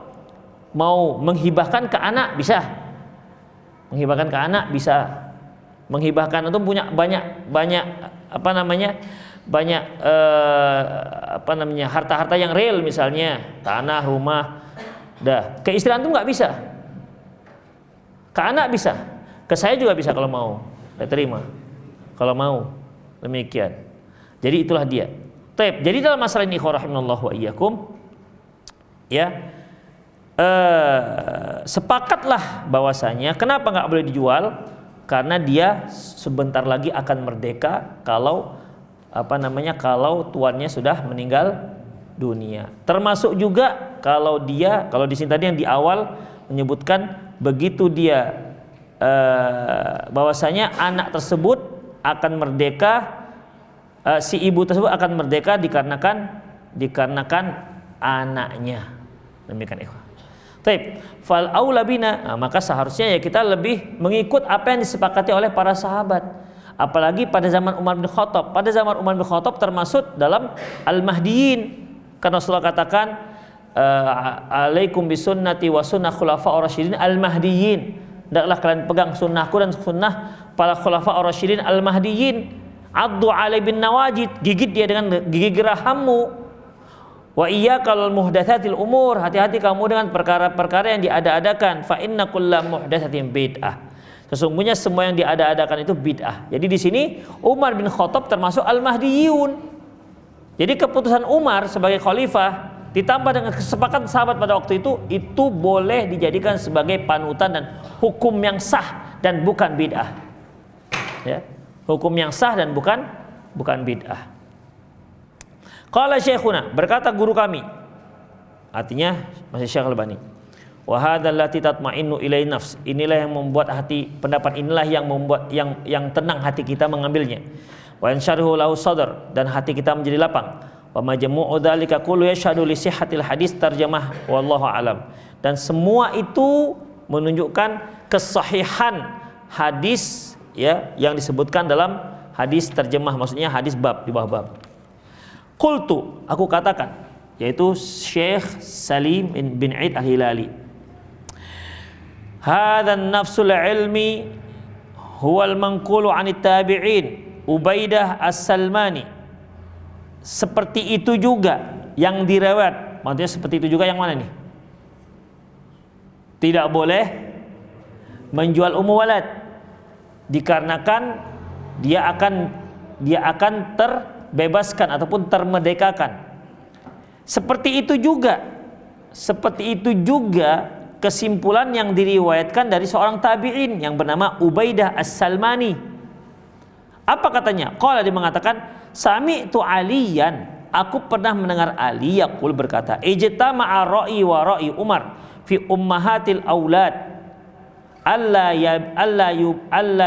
mau menghibahkan ke anak bisa. Menghibahkan ke anak bisa. Menghibahkan itu punya banyak harta-harta yang real, misalnya tanah, rumah. Dah, ke istri antum nggak bisa. Ke anak bisa. Ke saya juga bisa kalau mau. Saya terima. Kalau mau. Demikian. Jadi itulah dia. Taib. Jadi dalam masalah ini rahimanallahu wa iyyakum, ya, sepakatlah bahwasanya kenapa nggak boleh dijual? Karena dia sebentar lagi akan merdeka kalau kalau tuannya sudah meninggal dunia. Termasuk juga kalau di sini tadi yang di awal menyebutkan begitu dia bahwasanya anak tersebut akan merdeka, si ibu tersebut akan merdeka dikarenakan anaknya. Demikian ikhwan. Taib. Fal aula bina, maka seharusnya ya kita lebih mengikut apa yang disepakati oleh para sahabat. Apalagi pada zaman Umar bin Khattab. Pada zaman Umar bin Khattab termasuk dalam al-mahdiyin. Karena Rasulullah katakan alaikum bisunnati wa sunnah khulafa'ur rasyidin al-mahdiyin. Hendaklah kalian pegang sunnahku dan sunnah para khulafa'ur rasyidin al-mahdiyin. Addu alai bin nawajid, gigit dia dengan gigi gerahammu. Wa iyyakal muhdatsatil umur, hati-hati kamu dengan perkara-perkara yang diada-adakan. Fa inna kulla muhdatsatin bid'ah. Sesungguhnya semua yang diada-adakan itu bid'ah. Jadi di sini Umar bin Khattab termasuk al-mahdiyun. Jadi keputusan Umar sebagai khalifah ditambah dengan kesepakatan sahabat pada waktu itu boleh dijadikan sebagai panutan dan hukum yang sah dan bukan bid'ah. Ya, hukum yang sah dan bukan bid'ah. Qala syekhuna, berkata guru kami, artinya masih Syekh Al-Albani, wa hadzal lati tatma'innu ilai nafs, inilah yang membuat hati, pendapat inilah yang membuat yang tenang hati kita mengambilnya, wa yansyarihu lahu sadr, dan hati kita menjadi lapang, wa majmu'u dzalika kullu yashhadu li sihhatil hadis tarjamah wallahu alam, dan semua itu menunjukkan kesahihan hadis, ya, yang disebutkan dalam hadis terjemah, maksudnya hadis bab, di bawah bab. Qultu, aku katakan, yaitu Syekh Salim bin Eid Al-Hilali, hadzal nafsul ilmi huwal manqulu 'anit tabi'in Ubaidah As-Salmani. Seperti itu juga yang direwat, maksudnya seperti itu juga yang mana nih? Tidak boleh menjual walad dikarenakan dia akan terbebaskan ataupun termerdekakan. Seperti itu juga kesimpulan yang diriwayatkan dari seorang tabi'in yang bernama Ubaidah As-Salmani. Apa katanya? Qala, dia mengatakan, sami'tu Aliyan, aku pernah mendengar Ali yaqul berkata, ijtama'a ra'i wa ra'i Umar fi ummahatil aulad alla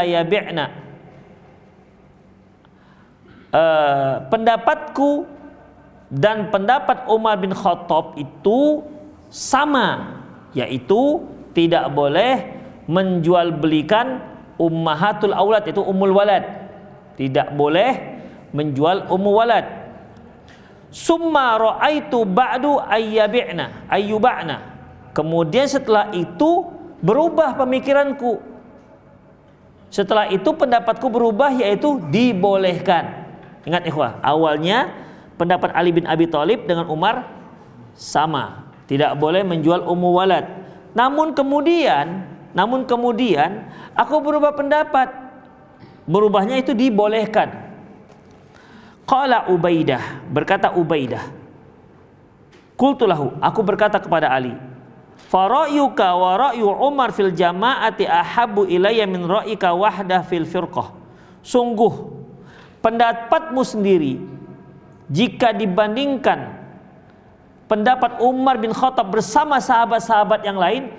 yabi'na. Pendapatku dan pendapat Umar bin Khattab itu sama, yaitu tidak boleh menjual belikan ummahatul aulad, itu ummul walad, tidak boleh menjual ummul walad. Summa ra'aitu ba'du ayyuba'na, kemudian setelah itu berubah pemikiranku, setelah itu pendapatku berubah, yaitu dibolehkan. Ingat ikhwah, awalnya pendapat Ali bin Abi Thalib dengan Umar sama, tidak boleh menjual ummu walad. Namun kemudian aku berubah pendapat, berubahnya itu dibolehkan. Qala Ubaidah, berkata Ubaidah, Qultu lahu, aku berkata kepada Ali, fa ra'yuka wa ra'yu Umar fil jama'ati ahabbu ilayya min ra'yika wahdah fil firqah. Sungguh pendapatmu sendiri jika dibandingkan pendapat Umar bin Khattab bersama sahabat-sahabat yang lain,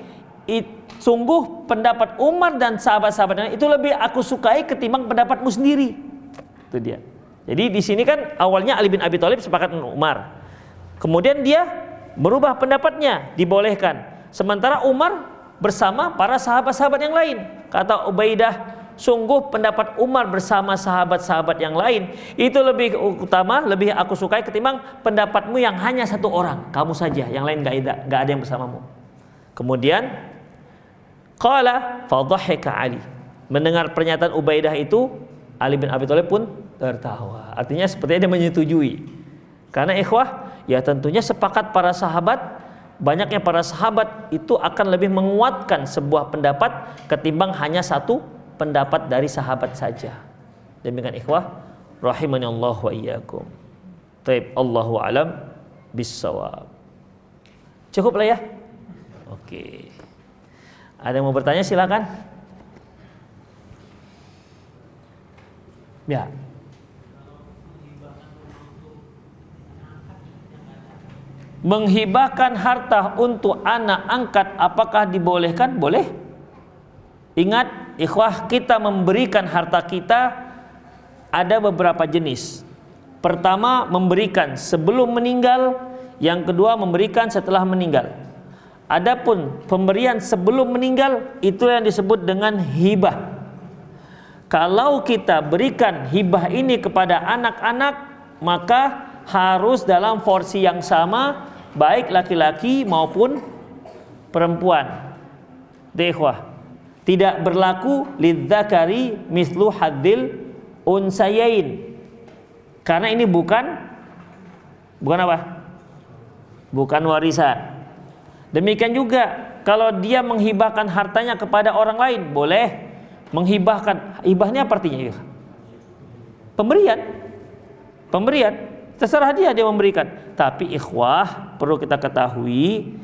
sungguh pendapat Umar dan sahabat-sahabat yang lain itu lebih aku sukai ketimbang pendapatmu sendiri. Itu dia. Jadi di sini kan awalnya Ali bin Abi Thalib sepakat dengan Umar. Kemudian dia berubah pendapatnya, dibolehkan. Sementara Umar bersama para sahabat-sahabat yang lain. Kata Ubaidah, sungguh pendapat Umar bersama sahabat-sahabat yang lain itu lebih utama, lebih aku sukai ketimbang pendapatmu yang hanya satu orang, kamu saja, yang lain gak ada yang bersamamu. Kemudian qala fadhahika Ali. Mendengar pernyataan Ubaidah itu, Ali bin Abi Thalib pun tertawa. Artinya sepertinya dia menyetujui. Karena ikhwah, ya tentunya sepakat para sahabat, banyaknya para sahabat itu akan lebih menguatkan sebuah pendapat ketimbang hanya satu pendapat dari sahabat saja. Demikian ikhwah rahimani Allah wa iyyakum. Taib, Allahu a'lam bissawab. Cukup lah ya. Oke. Ada yang mau bertanya silakan. Ya. Menghibahkan harta untuk anak angkat apakah dibolehkan? Boleh. Ingat ikhwah, kita memberikan harta kita ada beberapa jenis. Pertama memberikan sebelum meninggal, yang kedua memberikan setelah meninggal. Adapun pemberian sebelum meninggal itu yang disebut dengan hibah. Kalau kita berikan hibah ini kepada anak-anak, maka harus dalam porsi yang sama, baik laki-laki maupun perempuan. Ikhwah, tidak berlaku lidzakari mislu hadzil unsayain. Karena ini bukan apa? Bukan warisan. Demikian juga kalau dia menghibahkan hartanya kepada orang lain, boleh menghibahkan. Hibahnya apa artinya? Pemberian. Terserah dia memberikan. Tapi ikhwah, perlu kita ketahui,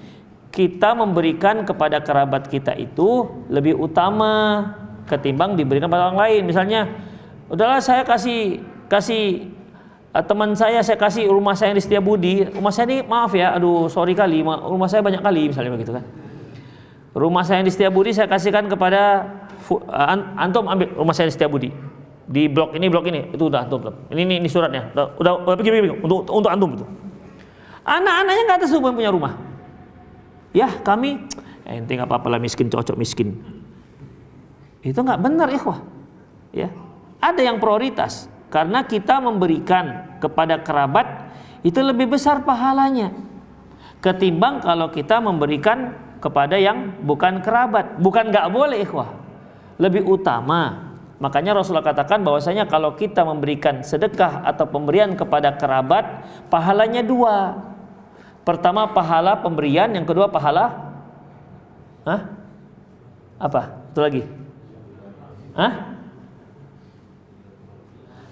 kita memberikan kepada kerabat kita itu lebih utama ketimbang diberikan pada orang lain. Misalnya, udahlah saya kasih teman saya kasih rumah saya yang di Setiabudi. Rumah saya ini maaf ya, aduh sorry kali, rumah saya banyak kali misalnya begitu kan. Rumah saya yang di Setiabudi saya kasihkan kepada antum, ambil rumah saya di Setiabudi. Di blok ini itu udah antum. Ini suratnya. Udah pergi untuk antum itu. Anak-anaknya enggak ada semua punya rumah. Ya, kami ente enggak apa-apa lah, miskin cocok miskin. Itu enggak benar ikhwah. Ya. Ada yang prioritas. Karena kita memberikan kepada kerabat itu lebih besar pahalanya ketimbang kalau kita memberikan kepada yang bukan kerabat. Bukan nggak boleh ikhwah, lebih utama. Makanya Rasulullah katakan bahwasanya kalau kita memberikan sedekah atau pemberian kepada kerabat, pahalanya dua. Pertama pahala pemberian, yang kedua pahala apa? Itu lagi?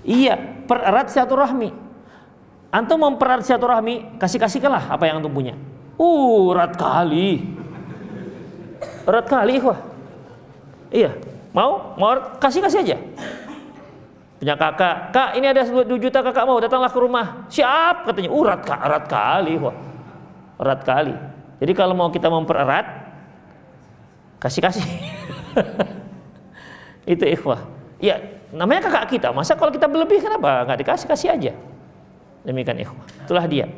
Iya, pererat silaturahmi. Antum mempererat silaturahmi, kasihkanlah apa yang antum punya. Erat kali ikhwah. Iya, mau kasih aja. Punya kakak, kak ini ada 2 juta kakak mau, datanglah ke rumah. Siap katanya. Erat kali ikhwah. Erat kali. Jadi kalau mau kita mempererat, kasih. Itu ikhwah. Ya, namanya kakak kita, masa kalau kita berlebih kenapa nggak kasih aja. Demikian ikhwah, itulah dia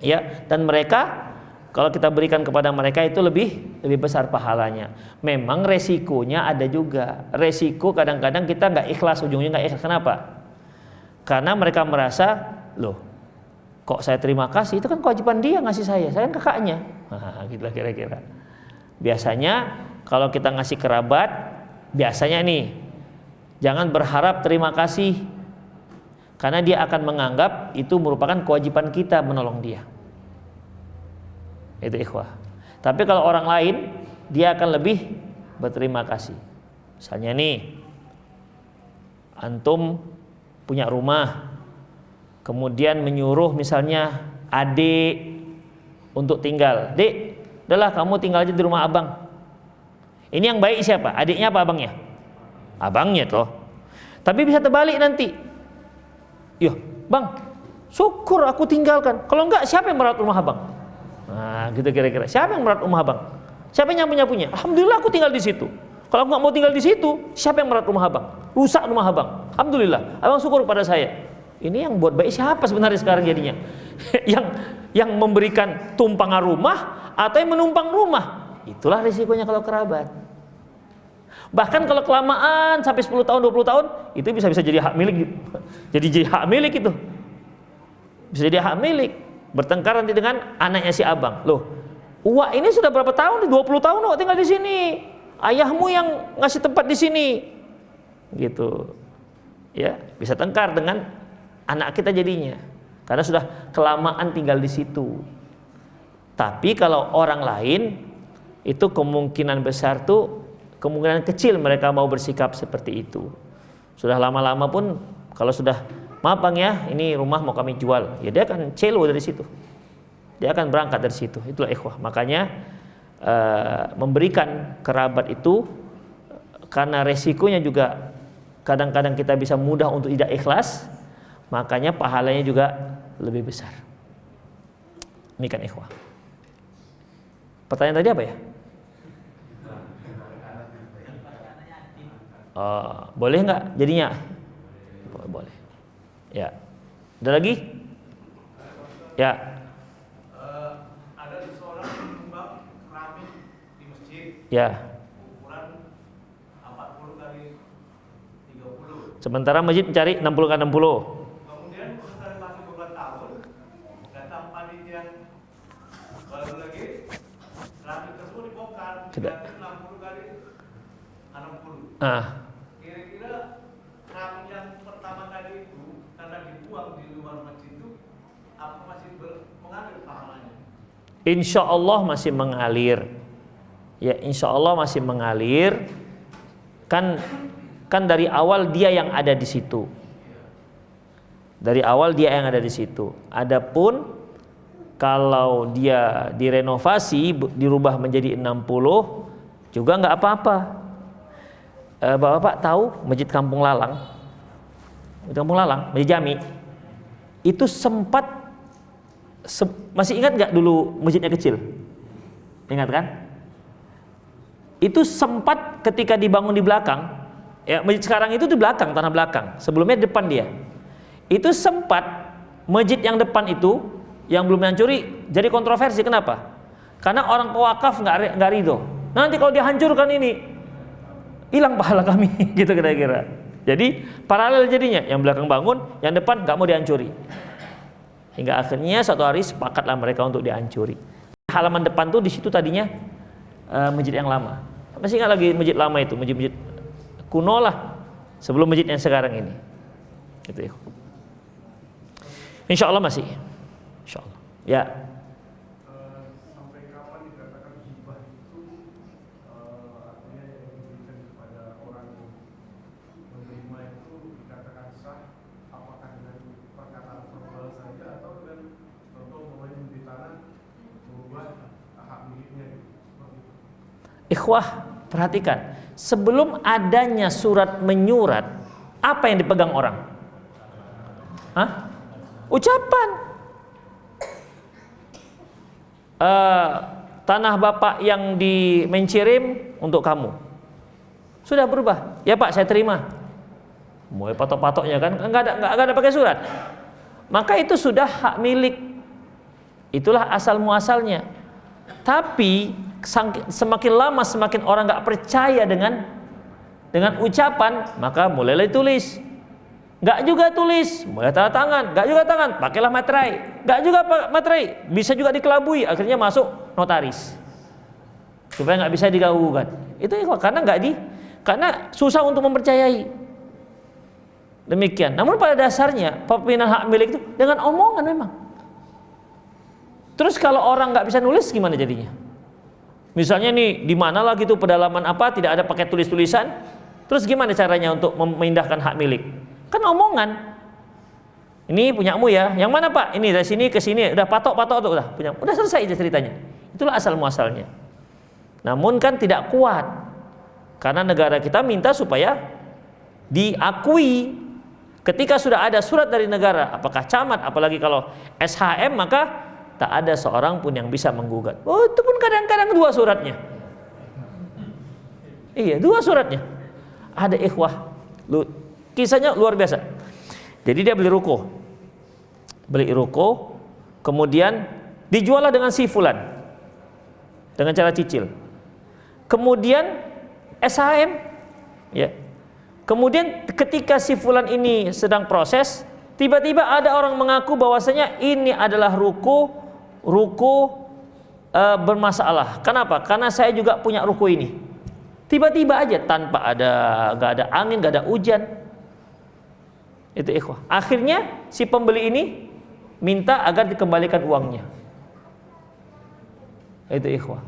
ya. Dan mereka, kalau kita berikan kepada mereka itu lebih besar pahalanya. Memang resikonya ada juga. Resiko kadang-kadang kita nggak ikhlas, ujungnya nggak ikhlas. Kenapa? Karena mereka merasa, loh kok saya terima kasih, itu kan kewajiban dia ngasih saya kan kakaknya. Gitulah kira-kira. Biasanya kalau kita ngasih kerabat, biasanya nih, jangan berharap terima kasih, karena dia akan menganggap itu merupakan kewajiban kita menolong dia. Itu ikhwah. Tapi kalau orang lain, dia akan lebih berterima kasih. Misalnya nih, antum punya rumah, kemudian menyuruh misalnya adik untuk tinggal. Dek, udahlah kamu tinggal aja di rumah abang. Ini yang baik siapa? Adiknya apa abangnya? Abangnya toh. Tapi bisa terbalik nanti. Yo, bang, syukur aku tinggalkan. Kalau enggak, siapa yang merawat rumah abang? Nah, gitu kira-kira. Siapa yang merawat rumah abang? Siapa yang punya? Alhamdulillah aku tinggal di situ. Kalau aku nggak mau tinggal di situ, siapa yang merawat rumah abang? Rusak rumah abang. Alhamdulillah, abang syukur pada saya. Ini yang buat baik siapa sebenarnya sekarang jadinya? yang memberikan tumpangan rumah atau yang menumpang rumah? Itulah risikonya kalau kerabat. Bahkan kalau kelamaan sampai 10 tahun, 20 tahun, itu bisa jadi hak milik. Jadi hak milik itu. Bisa jadi hak milik. Bertengkar nanti dengan anaknya si abang. Loh, Uwak ini sudah berapa tahun? 20 tahun Uwak tinggal di sini. Ayahmu yang ngasih tempat di sini. Gitu. Ya, bisa tengkar dengan anak kita jadinya. Karena sudah kelamaan tinggal di situ. Tapi kalau orang lain, itu kemungkinan besar tuh, kemungkinan kecil mereka mau bersikap seperti itu. Sudah lama-lama pun kalau sudah, maaf bang ya, ini rumah mau kami jual, ya dia akan celo dari situ, dia akan berangkat dari situ. Itulah ikhwah. Makanya memberikan kerabat itu, karena resikonya juga kadang-kadang kita bisa mudah untuk tidak ikhlas, makanya pahalanya juga lebih besar. Demikian ikhwah. Pertanyaan tadi apa ya? Boleh nggak jadinya? Boleh. Ya. Ada lagi? Ya. Ada seseorang menyumbang keramik di masjid. Ya. Ukuran 40 kali 30. Sementara masjid mencari 60 kali 60. Kemudian setelah masih beberapa tahun, datang panitia baru lagi, keramik tersebut dibongkar menjadi 60 kali 60. Kira-kira keramik yang pertama tadi itu karena dibuang di luar masjid itu, apa masih mengalir pahalanya? Insya Allah masih mengalir. Ya, insya Allah masih mengalir. Kan dari awal dia yang ada di situ. Dari awal dia yang ada di situ. Adapun kalau dia direnovasi, dirubah menjadi 60, juga nggak apa-apa. Bapak tahu Masjid Kampung Lalang? Kampung Lalang, Masjid Jami. Itu sempat, masih ingat nggak dulu masjidnya kecil? Ingat kan? Itu sempat ketika dibangun di belakang, ya masjid sekarang itu di belakang, tanah belakang. Sebelumnya di depan dia. Itu sempat masjid yang depan itu yang belum dihancuri jadi kontroversi. Kenapa? Karena orang pewakaf nggak ridho. Nanti kalau dihancurkan ini hilang pahala kami, gitu kira-kira. Jadi paralel jadinya, yang belakang bangun, yang depan nggak mau dihancuri. Hingga akhirnya suatu hari sepakatlah mereka untuk dihancuri. Halaman depan tuh di situ tadinya masjid yang lama. Masih ingat lagi masjid lama itu, masjid kuno lah, sebelum masjid yang sekarang ini. Gitu ya. Insya Allah masih. Insya Allah. Ya. Sampai kapan dikatakan hibah itu artinya yang diberikan kepada orang yang menerima itu dikatakan sah? Apakah dengan perkataan verbal saja atau dengan contoh memang di tanah mengubah hak miliknya seperti itu? Ikhwah, perhatikan, sebelum adanya surat menyurat, apa yang dipegang orang? Hah? Ucapan. Tanah bapak yang di Mencirim untuk kamu. Sudah berubah. Ya pak, saya terima. Mulai patok-patoknya kan, nggak ada pakai surat. Maka itu sudah hak milik. Itulah asal muasalnya. Tapi semakin lama semakin orang nggak percaya dengan ucapan, maka mulailah tulis. Nggak juga tulis, mulai tanda tangan. Nggak juga tangan, pakailah materai. Nggak juga materai, bisa juga dikelabui. Akhirnya masuk notaris supaya nggak bisa diganggukan. Itu karena susah untuk mempercayai. Demikian. Namun pada dasarnya pemindahan hak milik itu dengan omongan memang. Terus kalau orang nggak bisa nulis gimana jadinya? Misalnya nih di mana lah gitu pedalaman apa tidak ada pakai tulis-tulisan, terus gimana caranya untuk memindahkan hak milik? Kan omongan. Ini punyamu ya. Yang mana Pak? Ini dari sini ke sini. Udah patok tuh, udah punya. Udah selesai aja ceritanya. Itulah asal muasalnya. Namun kan tidak kuat. Karena negara kita minta supaya diakui. Ketika sudah ada surat dari negara, apakah camat, apalagi kalau SHM, maka tak ada seorang pun yang bisa menggugat. Oh, itu pun kadang-kadang 2 suratnya. Iya, 2 suratnya. Ada ikhwah. Kisahnya luar biasa. Jadi dia beli ruko, kemudian dijuallah dengan si fulan dengan cara cicil. Kemudian SHM, ya. Kemudian ketika si fulan ini sedang proses, tiba-tiba ada orang mengaku bahwasanya ini adalah ruko bermasalah. Kenapa? Karena saya juga punya ruko ini. Tiba-tiba aja tanpa gak ada angin, gak ada hujan. Itu ikhwah. Akhirnya si pembeli ini minta agar dikembalikan uangnya. Itu ikhwah.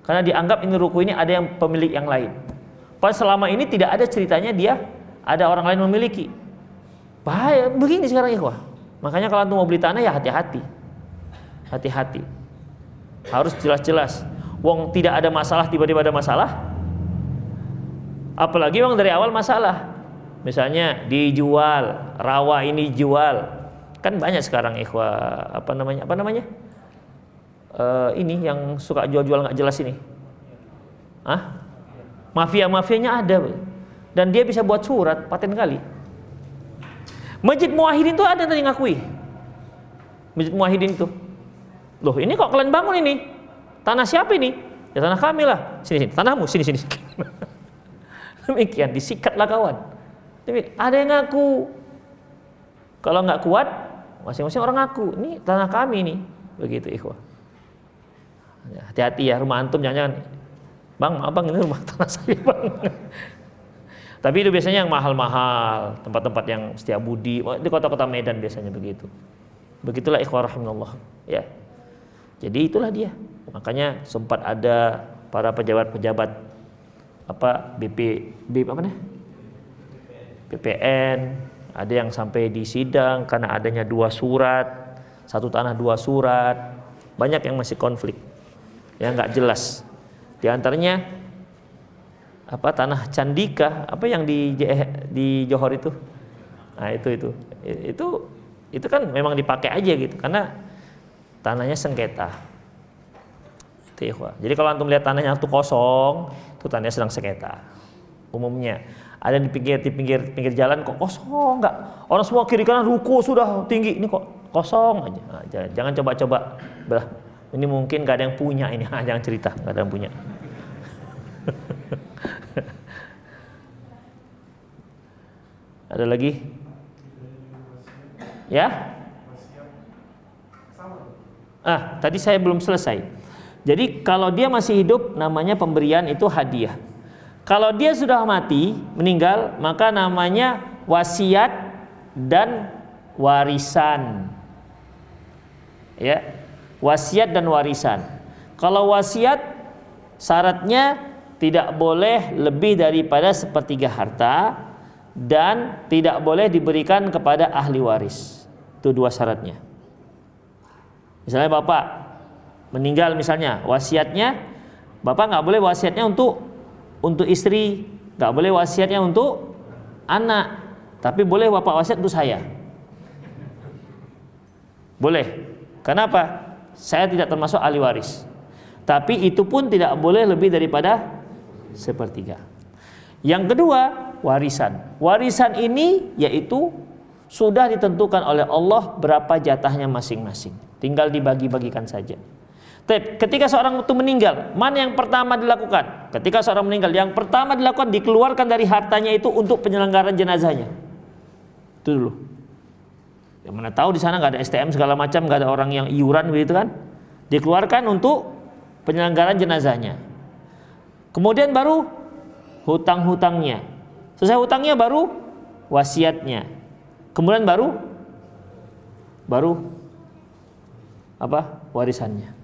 Karena dianggap ini ruko ini ada yang pemilik yang lain. Padahal selama ini tidak ada ceritanya dia ada orang lain memiliki. Bahaya begini sekarang ikhwah. Makanya kalau antum mau beli tanah ya hati-hati. Hati-hati. Harus jelas-jelas. Wong tidak ada masalah tiba-tiba ada masalah. Apalagi wong dari awal masalah. Misalnya dijual, rawa ini jual. Kan banyak sekarang ikhwah, apa namanya? Ini yang suka jual-jual nggak jelas ini. Mafia-mafianya ada. Dan dia bisa buat surat, paten kali. Masjid Muwahhidin itu ada yang ngakui. Masjid Muwahhidin itu. Loh, ini kok kalian bangun ini? Tanah siapa ini? Ya tanah kami lah. Sini, tanahmu, sini. Demikian, disikatlah kawan. Ada yang ngaku. Kalau nggak kuat, masing-masing orang ngaku. Ini tanah kami nih. Begitu ikhwah. Hati-hati ya, rumah antum jangan-jangan. Bang, maaf bang, ini rumah tanah saya bang. Tapi itu biasanya yang mahal-mahal, tempat-tempat yang Setiabudi, di kota-kota Medan biasanya begitu. Begitulah ikhwah rahimallah. Ya. Jadi itulah dia. Makanya sempat ada para pejabat-pejabat BPN, ada yang sampai di sidang karena adanya 2 surat, 1 tanah 2 surat. Banyak yang masih konflik, yang nggak jelas. Di antaranya tanah Candika, yang di Johor itu. Nah itu kan memang dipakai aja gitu karena tanahnya sengketa. Itu ikhwah. Jadi kalau antum lihat tanahnya itu kosong, itu tanahnya sedang sengketa. Umumnya ada di pinggir jalan kok kosong, enggak. Orang semua kiri kanan ruko sudah tinggi, ini kok kosong aja. Nah, jangan coba-coba belah. Ini mungkin gak ada yang punya ini. Jangan cerita, gak ada yang punya. Ada lagi? Ya? Tadi saya belum selesai. Jadi kalau dia masih hidup namanya pemberian itu hadiah. Kalau dia sudah mati, meninggal, maka namanya wasiat dan warisan. Ya. Wasiat dan warisan. Kalau wasiat syaratnya tidak boleh lebih daripada 1/3 harta dan tidak boleh diberikan kepada ahli waris. Itu 2 syaratnya. Misalnya bapak meninggal misalnya, wasiatnya bapak nggak boleh wasiatnya untuk istri, nggak boleh wasiatnya untuk anak, tapi boleh bapak wasiat untuk saya. Boleh. Kenapa? Saya tidak termasuk ahli waris. Tapi itu pun tidak boleh lebih daripada 1/3. Yang kedua, warisan. Warisan ini yaitu sudah ditentukan oleh Allah berapa jatahnya masing-masing. Tinggal dibagi-bagikan saja. Ketika seorang itu meninggal, mana yang pertama dilakukan? Ketika seorang meninggal, yang pertama dilakukan dikeluarkan dari hartanya itu untuk penyelenggaraan jenazahnya. Itu dulu. Ya, mana tahu di sana nggak ada STM segala macam, nggak ada orang yang iuran begitu kan? Dikeluarkan untuk penyelenggaraan jenazahnya. Kemudian baru hutang-hutangnya. Selesai hutangnya baru wasiatnya. Kemudian baru warisannya.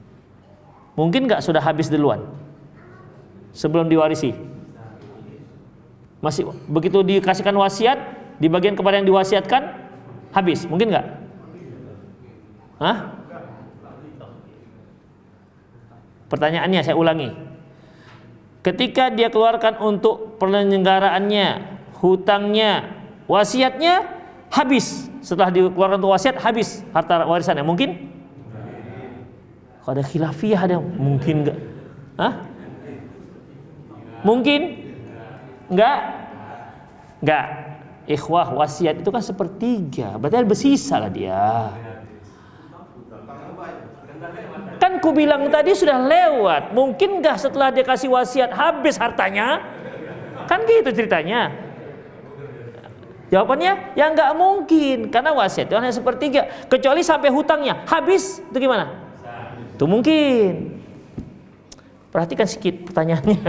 Mungkin nggak sudah habis duluan sebelum diwarisi? Masih begitu dikasihkan wasiat, dibagian kepada yang diwasiatkan, habis, mungkin nggak? Hah? Pertanyaannya saya ulangi. Ketika dia keluarkan untuk penyelenggaraannya, hutangnya, wasiatnya habis. Setelah dikeluarkan untuk wasiat habis harta warisannya, mungkin? Kalau ada khilafiyah ada mungkin nggak? Hah? Mungkin? Nggak? Nggak. Ikhwah, wasiat itu kan sepertiga, berarti bersisa lah dia. Kan ku bilang tadi sudah lewat. Mungkin nggak setelah dia kasih wasiat habis hartanya? Kan gitu ceritanya. Jawabannya ya nggak mungkin, karena wasiat itu hanya sepertiga, kecuali sampai hutangnya habis. Itu gimana? Itu mungkin. Perhatikan sedikit pertanyaannya.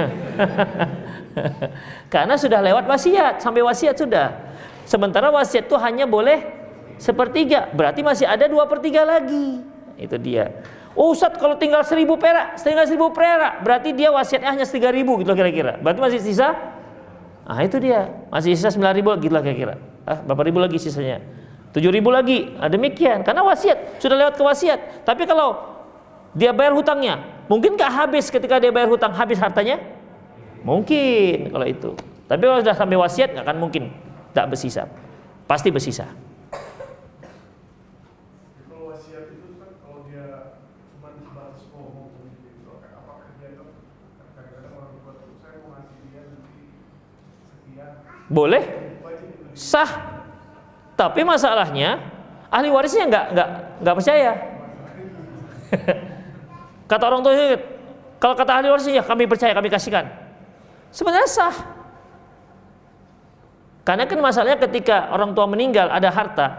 Karena sudah lewat wasiat, sampai wasiat sudah. Sementara wasiat itu hanya boleh sepertiga, berarti masih ada 2/3 lagi. Itu dia. Oh Ustadz, kalau tinggal 1.000 perak, berarti dia wasiatnya hanya 3.000 gitu kira-kira. Berarti masih sisa? Ah itu dia, masih sisa 9.000 gitu lah kira-kira. Berapa ribu lagi sisanya? 7.000 lagi. Demikian, karena wasiat sudah lewat ke wasiat. Tapi kalau dia bayar hutangnya, mungkin nggak habis ketika dia bayar hutang habis hartanya? Mungkin kalau itu. Tapi kalau sudah sampai wasiat nggak akan mungkin tak bersisa, pasti bersisa. Kalau wasiat itu kan kalau dia cuma sebatas ngomong gitu, apakah dia itu kadang-kadang orang tua tuh saya mau ngasih dia nanti sekian. Boleh, sah. Tapi masalahnya ahli warisnya nggak percaya. Kata orang tua, kalau kata ahli warisnya ya kami percaya, kami kasihkan. Sebenarnya sah. Karena kan masalahnya ketika orang tua meninggal ada harta.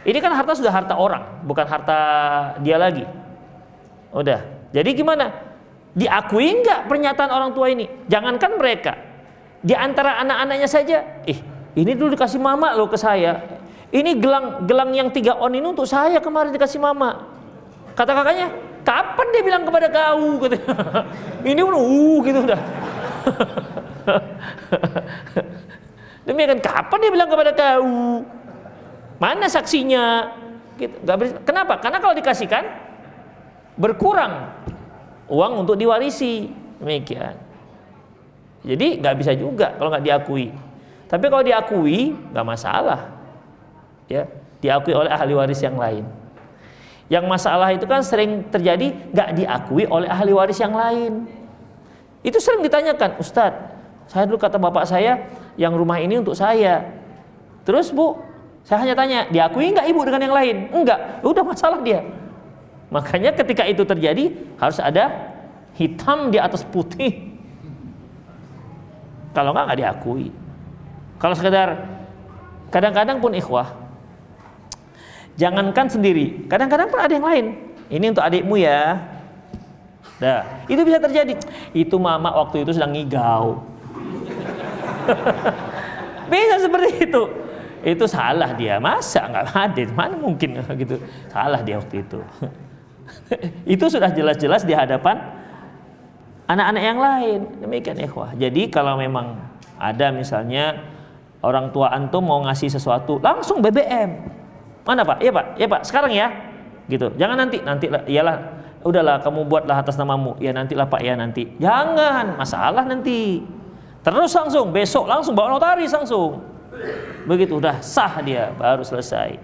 Ini kan harta sudah harta orang, bukan harta dia lagi. Udah. Jadi gimana? Diakui nggak pernyataan orang tua ini? Jangankan mereka, di antara anak-anaknya saja. Ini dulu dikasih mama loh ke saya. Ini gelang yang 3 on ini untuk saya kemarin dikasih mama. Kata kakaknya, kapan dia bilang kepada kau? Ini gitu udah. Demikian, kapan dia bilang kepada kau? Mana saksinya? Gitu. Kenapa? Karena kalau dikasihkan berkurang uang untuk diwarisi. Demikian. Jadi nggak bisa juga kalau nggak diakui. Tapi kalau diakui nggak masalah. Ya, diakui oleh ahli waris yang lain. Yang masalah itu kan sering terjadi nggak diakui oleh ahli waris yang lain. Itu sering ditanyakan, Ustadz, saya dulu kata bapak saya yang rumah ini untuk saya. Terus Bu, saya hanya tanya, diakui nggak ibu dengan yang lain? Enggak, udah masalah dia. Makanya ketika itu terjadi harus ada hitam di atas putih. Kalau nggak diakui. Kalau sekedar kadang-kadang pun ikhwah, jangankan sendiri, kadang-kadang pun ada yang lain. Ini untuk adikmu ya. Nah, itu bisa terjadi. Itu mama waktu itu sedang ngigau. Bisa seperti itu. Itu salah dia. Masa nggak hadir? Mana mungkin gitu. Salah dia waktu itu. Itu sudah jelas-jelas di hadapan anak-anak yang lain. Demikian ikhwah. Jadi kalau memang ada misalnya orang tua antum mau ngasih sesuatu, langsung BBM. Mana Pak? Iya Pak, iya Pak. Sekarang ya. Gitu. Jangan nanti lah. Iyalah. Udahlah kamu buatlah atas namamu. Ya nantilah Pak ya nanti. Jangan, masalah nanti. Terus langsung besok langsung bawa notaris langsung. Begitu udah sah dia baru selesai.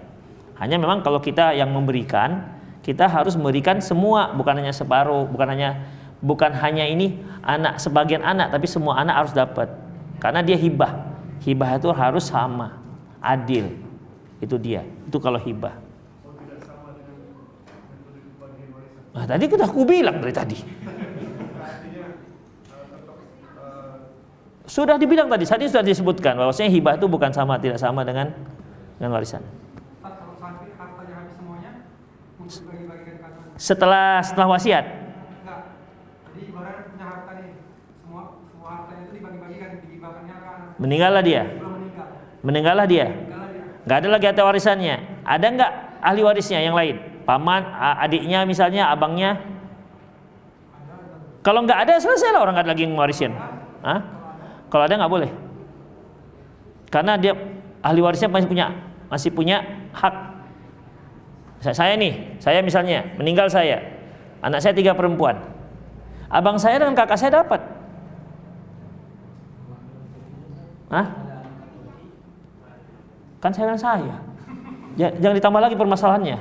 Hanya memang kalau kita yang memberikan, kita harus memberikan semua, bukan hanya separuh, bukan hanya ini anak sebagian anak, tapi semua anak harus dapat. Karena dia hibah. Hibah itu harus sama, adil. Itu dia. Itu kalau hibah. Nah, tadi aku bilang dari tadi. Sudah dibilang tadi sudah disebutkan bahwasanya hibah itu bukan sama, tidak sama dengan warisan. Kalau sampai hartanya habis semuanya, untuk bagi-bagikan kanan. Setelah wasiat. Enggak. Jadi ibarat punya harta nih, semua hartanya itu dibagi-bagikan, dihibahkannya ke anak. Meninggallah dia. Belum meninggal. Meninggallah dia. Meninggallah dia. Nggak ada lagi harta warisannya. Ada nggak ahli warisnya yang lain? Paman, adiknya misalnya, abangnya. Kalau nggak ada selesai lah, orang nggak ada lagi yang ngewarisin. Hah? Kalau ada nggak boleh. Karena dia ahli warisnya masih punya masih punya hak. Saya nih, saya misalnya meninggal saya, anak saya 3 perempuan, abang saya dengan kakak saya dapat. Hah? Kan saya. Jangan ditambah lagi permasalahannya.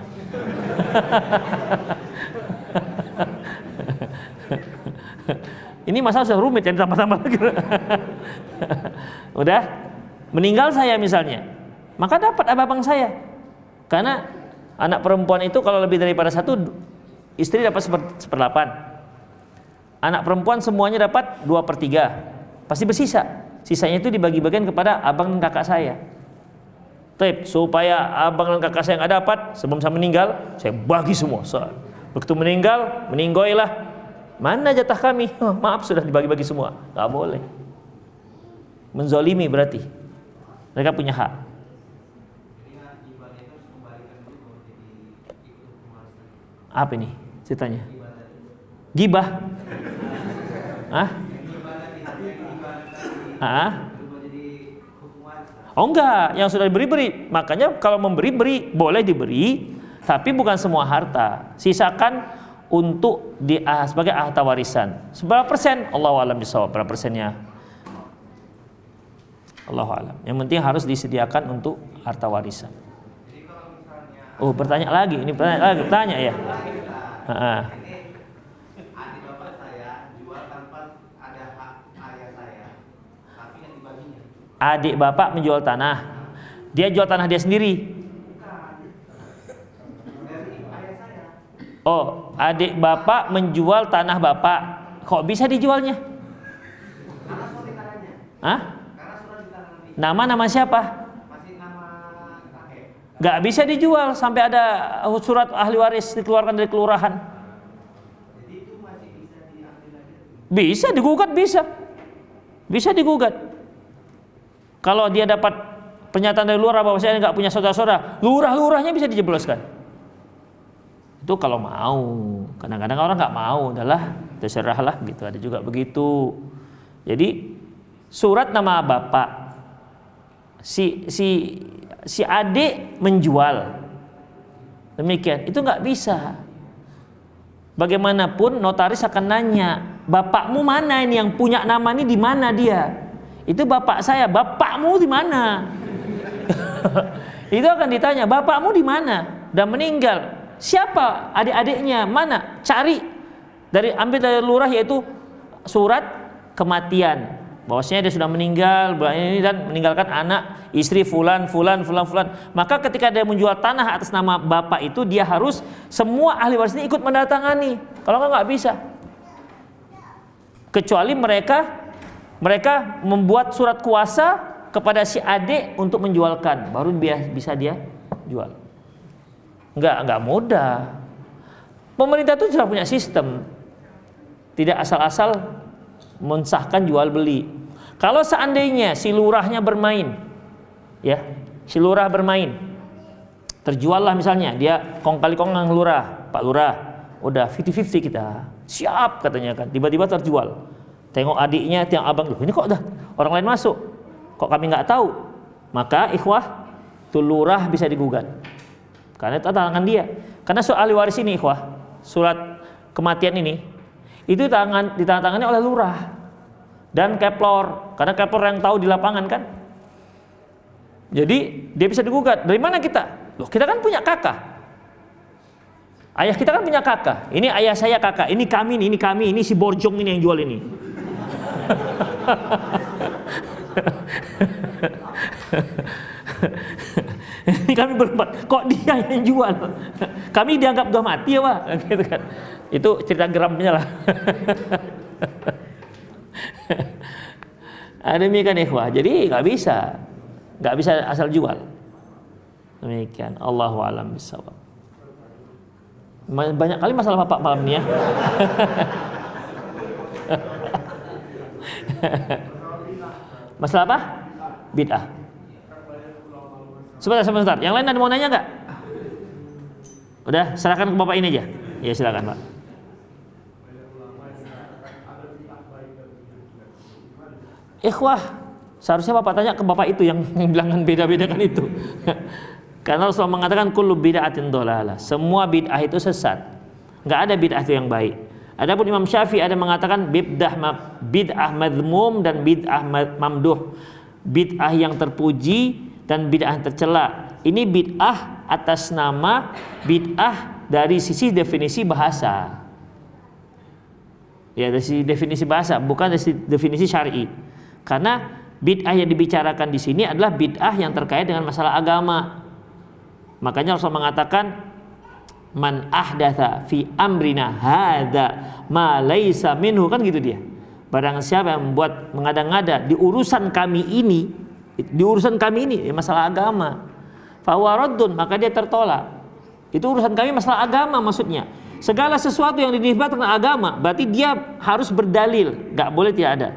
Ini masalah sudah rumit, yang ditambah-tambah lagi. Udah meninggal saya misalnya, maka dapat abang saya. Karena anak perempuan itu kalau lebih daripada 1, istri dapat 1/8. Anak perempuan semuanya dapat 2/3. Pasti bersisa. Sisanya itu dibagi-bagian kepada abang dan kakak saya. Supaya abang dan kakak saya nggak dapat, sebelum saya meninggal, saya bagi semua. Begitu meninggal, meninggoilah. Mana jatah kami? Maaf, sudah dibagi-bagi semua. Nggak boleh. Menzolimi berarti. Mereka punya hak. Apa ini ceritanya? Gibah? Hah? Hah? Oh enggak, yang sudah diberi. Makanya kalau beri, boleh diberi, tapi bukan semua harta. Sisakan untuk sebagai harta warisan. Seberapa persen? Allahu a'lam bishawab. Berapa persennya? Allahu a'lam. Yang penting harus disediakan untuk harta warisan. Oh, bertanya lagi. Ini bertanya ya. Heeh. Adik bapak saya jual tanpa ada hak ayah saya, tapi yang dibaginya. Adik bapak menjual tanah. Dia jual tanah dia sendiri. Dari ayah saya. Oh, adik bapak menjual tanah bapak. Kok bisa dijualnya? Karena surat di tangannya. Hah? Karena surat di tangan nanti. Nama siapa? Masih nama kakek. Gak bisa dijual sampai ada surat ahli waris dikeluarkan dari kelurahan. Jadi itu masih bisa diambil lagi. Bisa digugat, bisa digugat. Kalau dia dapat pernyataan dari lurah bahwa saya nggak punya saudara-saudara, lurahnya bisa dijebloskan. Itu kalau mau. Kadang-kadang orang nggak mau, udahlah terserahlah gitu. Ada juga begitu. Jadi surat nama bapak, si adik menjual, demikian itu nggak bisa. Bagaimanapun notaris akan nanya, bapakmu mana ini yang punya nama ini, di mana dia? Itu bapak saya. Bapakmu di mana? Itu akan ditanya, bapakmu di mana? Dan meninggal. Siapa adik-adiknya? Mana? Cari. Ambil dari lurah, yaitu surat kematian. Bahwasanya dia sudah meninggal dan meninggalkan anak, istri fulan. Maka ketika dia menjual tanah atas nama bapak itu, dia harus semua ahli waris ini ikut mendatangani. Kalau nggak bisa. Kecuali mereka membuat surat kuasa kepada si adik untuk menjualkan, baru bisa dia jual. Enggak mudah. Pemerintah itu sudah punya sistem. Tidak asal-asal mensahkan jual beli. Kalau seandainya si lurahnya bermain, ya, si lurah bermain, terjual lah misalnya, dia kong kali kong dengan lurah, Pak Lurah, udah 50-50 kita, siap katanya kan, tiba-tiba terjual. Tengok adiknya, tengok abang, loh ini kok udah orang lain masuk, kok kami nggak tahu? Maka ikhwah, tuh lurah bisa digugat, karena itu tangan dia. Karena soal ahli waris ini ikhwah, surat kematian ini, itu ditandatangani oleh lurah dan keplor, karena keplor yang tahu di lapangan kan. Jadi dia bisa digugat. Dari mana kita? Loh, kita kan punya kakak. Ayah kita kan punya kakak. Ini ayah saya kakak. Ini kami, ini si Borjong ini yang jual ini. Ini kami berempat. Kok dia yang jual? Kami dianggap udah mati ya, Pak. Gitu kan. Itu cerita geramnya lah. Demikian ikhwah. Jadi nggak bisa asal jual. Demikian. Allahu a'lam bishawab. Banyak kali masalah bapak malam ini ya. Masalah apa? Bid'ah. Sebentar. Yang lain ada mau nanya nggak? Udah, serahkan ke bapak ini aja. Ya silakan Pak. Ikhwah, seharusnya bapak tanya ke bapak itu yang bilangan beda-beda kan itu. Karena Rasulullah mengatakan kullu bid'atin dhalalah. Semua bid'ah itu sesat. Enggak ada bid'ah itu yang baik. Adapun Imam Syafi'i ada mengatakan bid'ah madhmum dan bid'ah mamduh. Bid'ah yang terpuji dan bid'ah yang tercela. Ini bid'ah atas nama bid'ah dari sisi definisi bahasa. Ya, dari sisi definisi bahasa, bukan dari sisi definisi syar'i. Karena bid'ah yang dibicarakan di sini adalah bid'ah yang terkait dengan masalah agama. Makanya Rasul mengatakan man ahdatsa fi amrina hadza ma laisa minhu, kan gitu dia. Barang siapa yang membuat mengada-ngada di urusan kami ini, masalah agama, fa huwa raddun, maka dia tertolak. Itu urusan kami masalah agama, maksudnya segala sesuatu yang dinisbatkan agama berarti dia harus berdalil, enggak boleh tidak ada.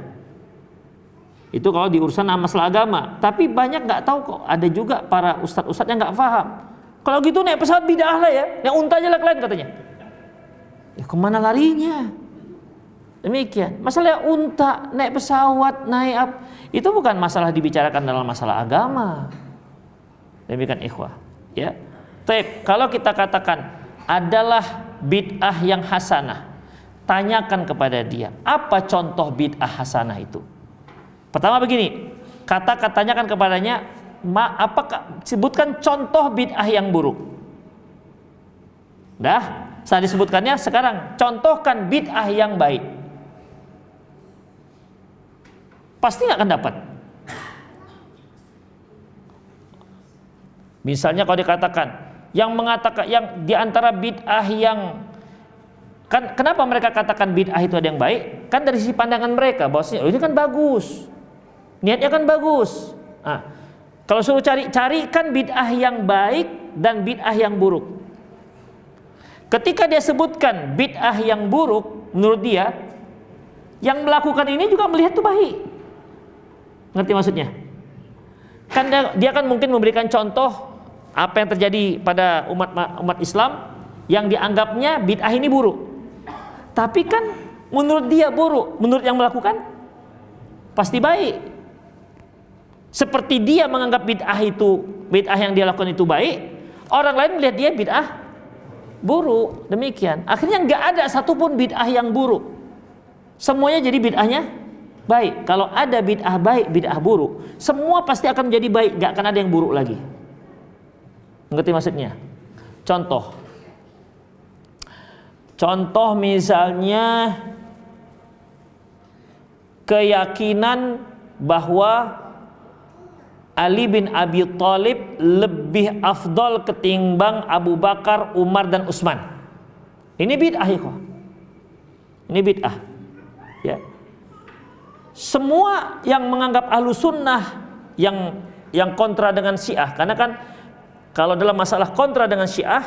Itu kalau di urusan masalah agama. Tapi banyak nggak tahu kok, ada juga para ustadz-ustadz yang nggak paham. Kalau gitu naik pesawat bid'ah lah ya, yang unta aja lah kalian katanya. Ya kemana larinya? Demikian. Masalah unta, naik pesawat, naik apa, itu bukan masalah dibicarakan dalam masalah agama. Demikian ikhwah. Ya. Tapi kalau kita katakan adalah bid'ah yang hasanah, tanyakan kepada dia, apa contoh bid'ah hasanah itu? Pertama begini, tanyakan kepadanya, apakah sebutkan contoh bid'ah yang buruk. Dah, saya disebutkannya, sekarang contohkan bid'ah yang baik. Pasti nggak akan dapat. Misalnya kalau dikatakan, yang di antara bid'ah yang kan, kenapa mereka katakan bid'ah itu ada yang baik? Kan dari sisi pandangan mereka, bahwasanya ini kan bagus, niatnya kan bagus. Nah, kalau suruh carikan bid'ah yang baik dan bid'ah yang buruk. Ketika dia sebutkan bid'ah yang buruk, menurut dia yang melakukan ini juga melihat itu baik. Ngerti maksudnya? Kan dia kan mungkin memberikan contoh apa yang terjadi pada umat Islam yang dianggapnya bid'ah ini buruk. Tapi kan menurut dia buruk, menurut yang melakukan pasti baik. Seperti dia menganggap bid'ah yang dia lakukan itu baik, orang lain melihat dia bid'ah buruk. Demikian. Akhirnya nggak ada satupun bid'ah yang buruk. Semuanya jadi bid'ahnya baik. Kalau ada bid'ah baik, bid'ah buruk, semua pasti akan menjadi baik, nggak akan ada yang buruk lagi. Ngerti maksudnya? Contoh misalnya keyakinan bahwa Ali bin Abi Thalib lebih afdol ketimbang Abu Bakar, Umar dan Utsman. Ini bid'ah ya kok. Ini bid'ah. Ya. Semua yang menganggap Ahlus Sunnah yang kontra dengan Syiah, karena kan kalau dalam masalah kontra dengan Syiah,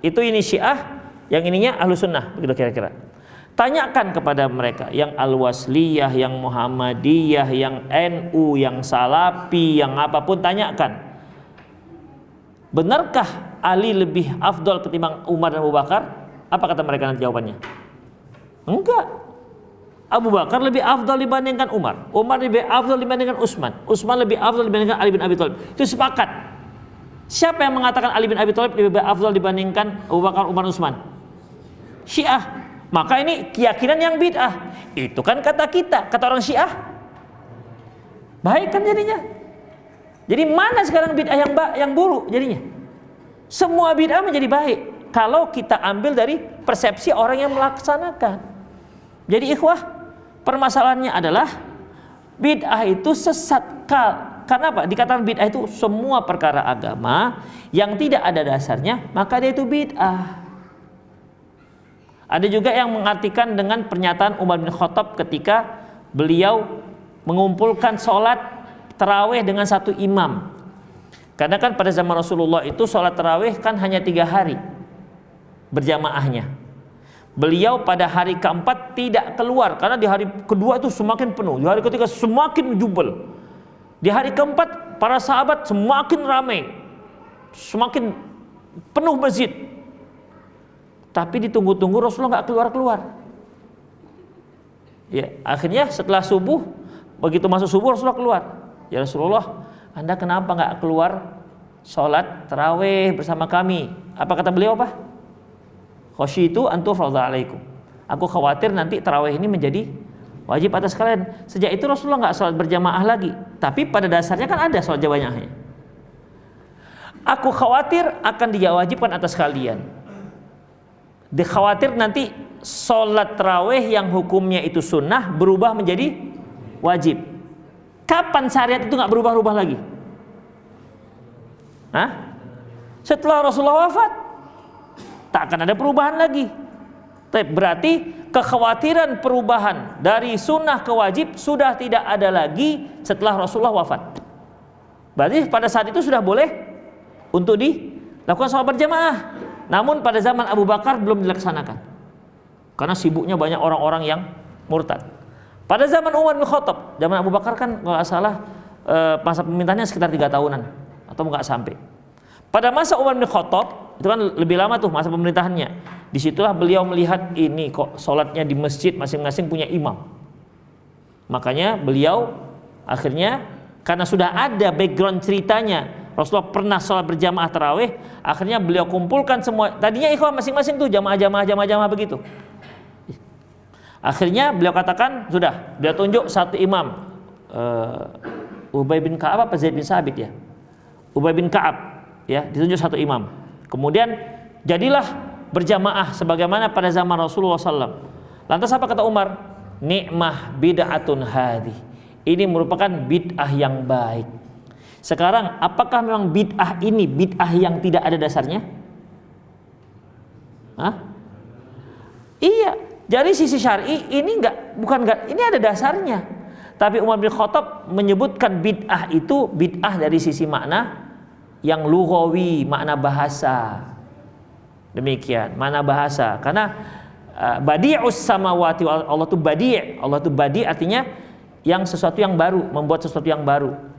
itu ini Syiah, yang ininya Ahlus Sunnah, begitu kira-kira. Tanyakan kepada mereka yang Al-Wasliyah, yang Muhammadiyah, yang NU, yang Salafi, yang apapun, tanyakan. Benarkah Ali lebih afdol ketimbang Umar dan Abu Bakar? Apa kata mereka nanti jawabannya? Enggak. Abu Bakar lebih afdol dibandingkan Umar. Umar lebih afdol dibandingkan Utsman. Utsman lebih afdol dibandingkan Ali bin Abi Thalib. Itu sepakat. Siapa yang mengatakan Ali bin Abi Thalib lebih afdol dibandingkan Abu Bakar, Umar, Utsman? Syiah. Maka ini keyakinan yang bid'ah. Itu kan kata kita, kata orang Syiah. Baik kan jadinya. Jadi mana sekarang bid'ah yang buruk jadinya? Semua bid'ah menjadi baik kalau kita ambil dari persepsi orang yang melaksanakan. Jadi ikhwah, permasalahannya adalah bid'ah itu sesat. Karena apa? Dikatakan bid'ah itu semua perkara agama yang tidak ada dasarnya, maka dia itu bid'ah. Ada juga yang mengartikan dengan pernyataan Umar bin Khattab ketika beliau mengumpulkan sholat tarawih dengan satu imam. Karena kan pada zaman Rasulullah itu sholat tarawih kan hanya 3 hari berjamaahnya. Beliau pada hari keempat tidak keluar, karena di hari kedua itu semakin penuh, di hari ketiga semakin jubel, di hari keempat para sahabat semakin ramai, semakin penuh masjid. Tapi ditunggu-tunggu Rasulullah nggak keluar-keluar. Ya, akhirnya setelah subuh, begitu masuk subuh Rasulullah keluar. Ya Rasulullah, Anda kenapa nggak keluar sholat tarawih bersama kami. Apa kata beliau apa? Khasyitu an tufrada alaikum. Aku khawatir nanti tarawih ini menjadi wajib atas kalian. Sejak itu Rasulullah nggak sholat berjamaah lagi. Tapi pada dasarnya kan ada sholat jamaahnya. Aku khawatir akan diwajibkan atas kalian. Dikhawatir nanti sholat tarawih yang hukumnya itu sunnah berubah menjadi wajib. Kapan syariat itu nggak berubah-ubah lagi? Hah? Setelah Rasulullah wafat, tak akan ada perubahan lagi. Berarti kekhawatiran perubahan dari sunnah ke wajib sudah tidak ada lagi setelah Rasulullah wafat. Berarti pada saat itu sudah boleh untuk dilakukan sholat berjamaah. Namun pada zaman Abu Bakar belum dilaksanakan karena sibuknya banyak orang-orang yang murtad. Pada zaman Umar bin Khattab, zaman Abu Bakar kan kalau nggak salah masa pemerintahnya sekitar 3 tahunan atau nggak sampai. Pada masa Umar bin Khattab itu kan lebih lama tuh masa pemerintahannya. Disitulah beliau melihat ini kok sholatnya di masjid masing-masing punya imam. Makanya beliau akhirnya karena sudah ada background ceritanya Rasulullah pernah sholat berjamaah tarawih, akhirnya beliau kumpulkan semua. Tadinya ikhwan masing-masing tuh jamaah begitu. Akhirnya beliau katakan sudah, beliau tunjuk satu imam, Ubay bin Ka'ab apa Zaid bin Sabit ya, Ubay bin Ka'ab ya, ditunjuk satu imam. Kemudian jadilah berjamaah sebagaimana pada zaman Rasulullah SAW. Lantas apa kata Umar? Ni'mah bid'atun hadhi. Ini merupakan bid'ah yang baik. Sekarang apakah memang bid'ah ini bid'ah yang tidak ada dasarnya? Hah? Iya, dari sisi syar'i ini bukan ini ada dasarnya. Tapi Umar bin Khattab menyebutkan bid'ah itu bid'ah dari sisi makna yang lughawi, makna bahasa. Demikian, makna bahasa. Karena badi'us samawati, Allah itu badi'. Allah itu badi' artinya yang sesuatu yang baru, membuat sesuatu yang baru.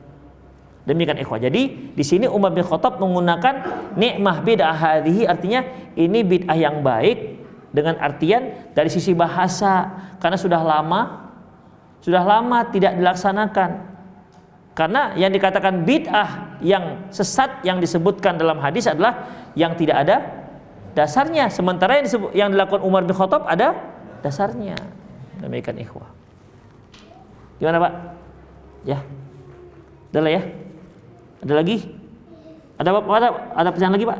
Demikian ikhwah. Jadi di sini Umar bin Khattab menggunakan ni'mah bid'ah hadhihi artinya ini bid'ah yang baik dengan artian dari sisi bahasa karena sudah lama tidak dilaksanakan. Karena yang dikatakan bid'ah yang sesat yang disebutkan dalam hadis adalah yang tidak ada dasarnya, sementara yang dilakukan Umar bin Khattab ada dasarnya. Demikian ikhwah. Gimana Pak? Ya. Udah lah ya. Ada lagi? Ada pesan lagi Pak?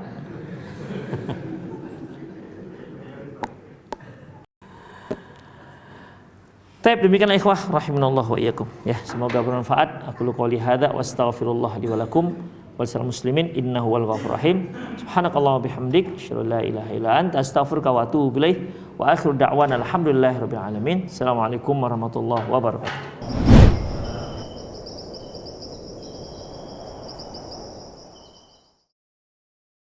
Taib, demikianlah ikhwah rahimanallahu wa iyyakum. Ya, semoga bermanfaat. Aku qouli hadza wa astaghfirullah li wa lakum wal muslimin innahu wal ghafurur rahim. Subhanakallahumma bihamdik asyhadu an la ilaha illa anta astaghfiruka wa atubu ilaik. Wa akhiru da'wana alhamdulillahirabbil alamin. Assalamualaikum warahmatullahi wabarakatuh.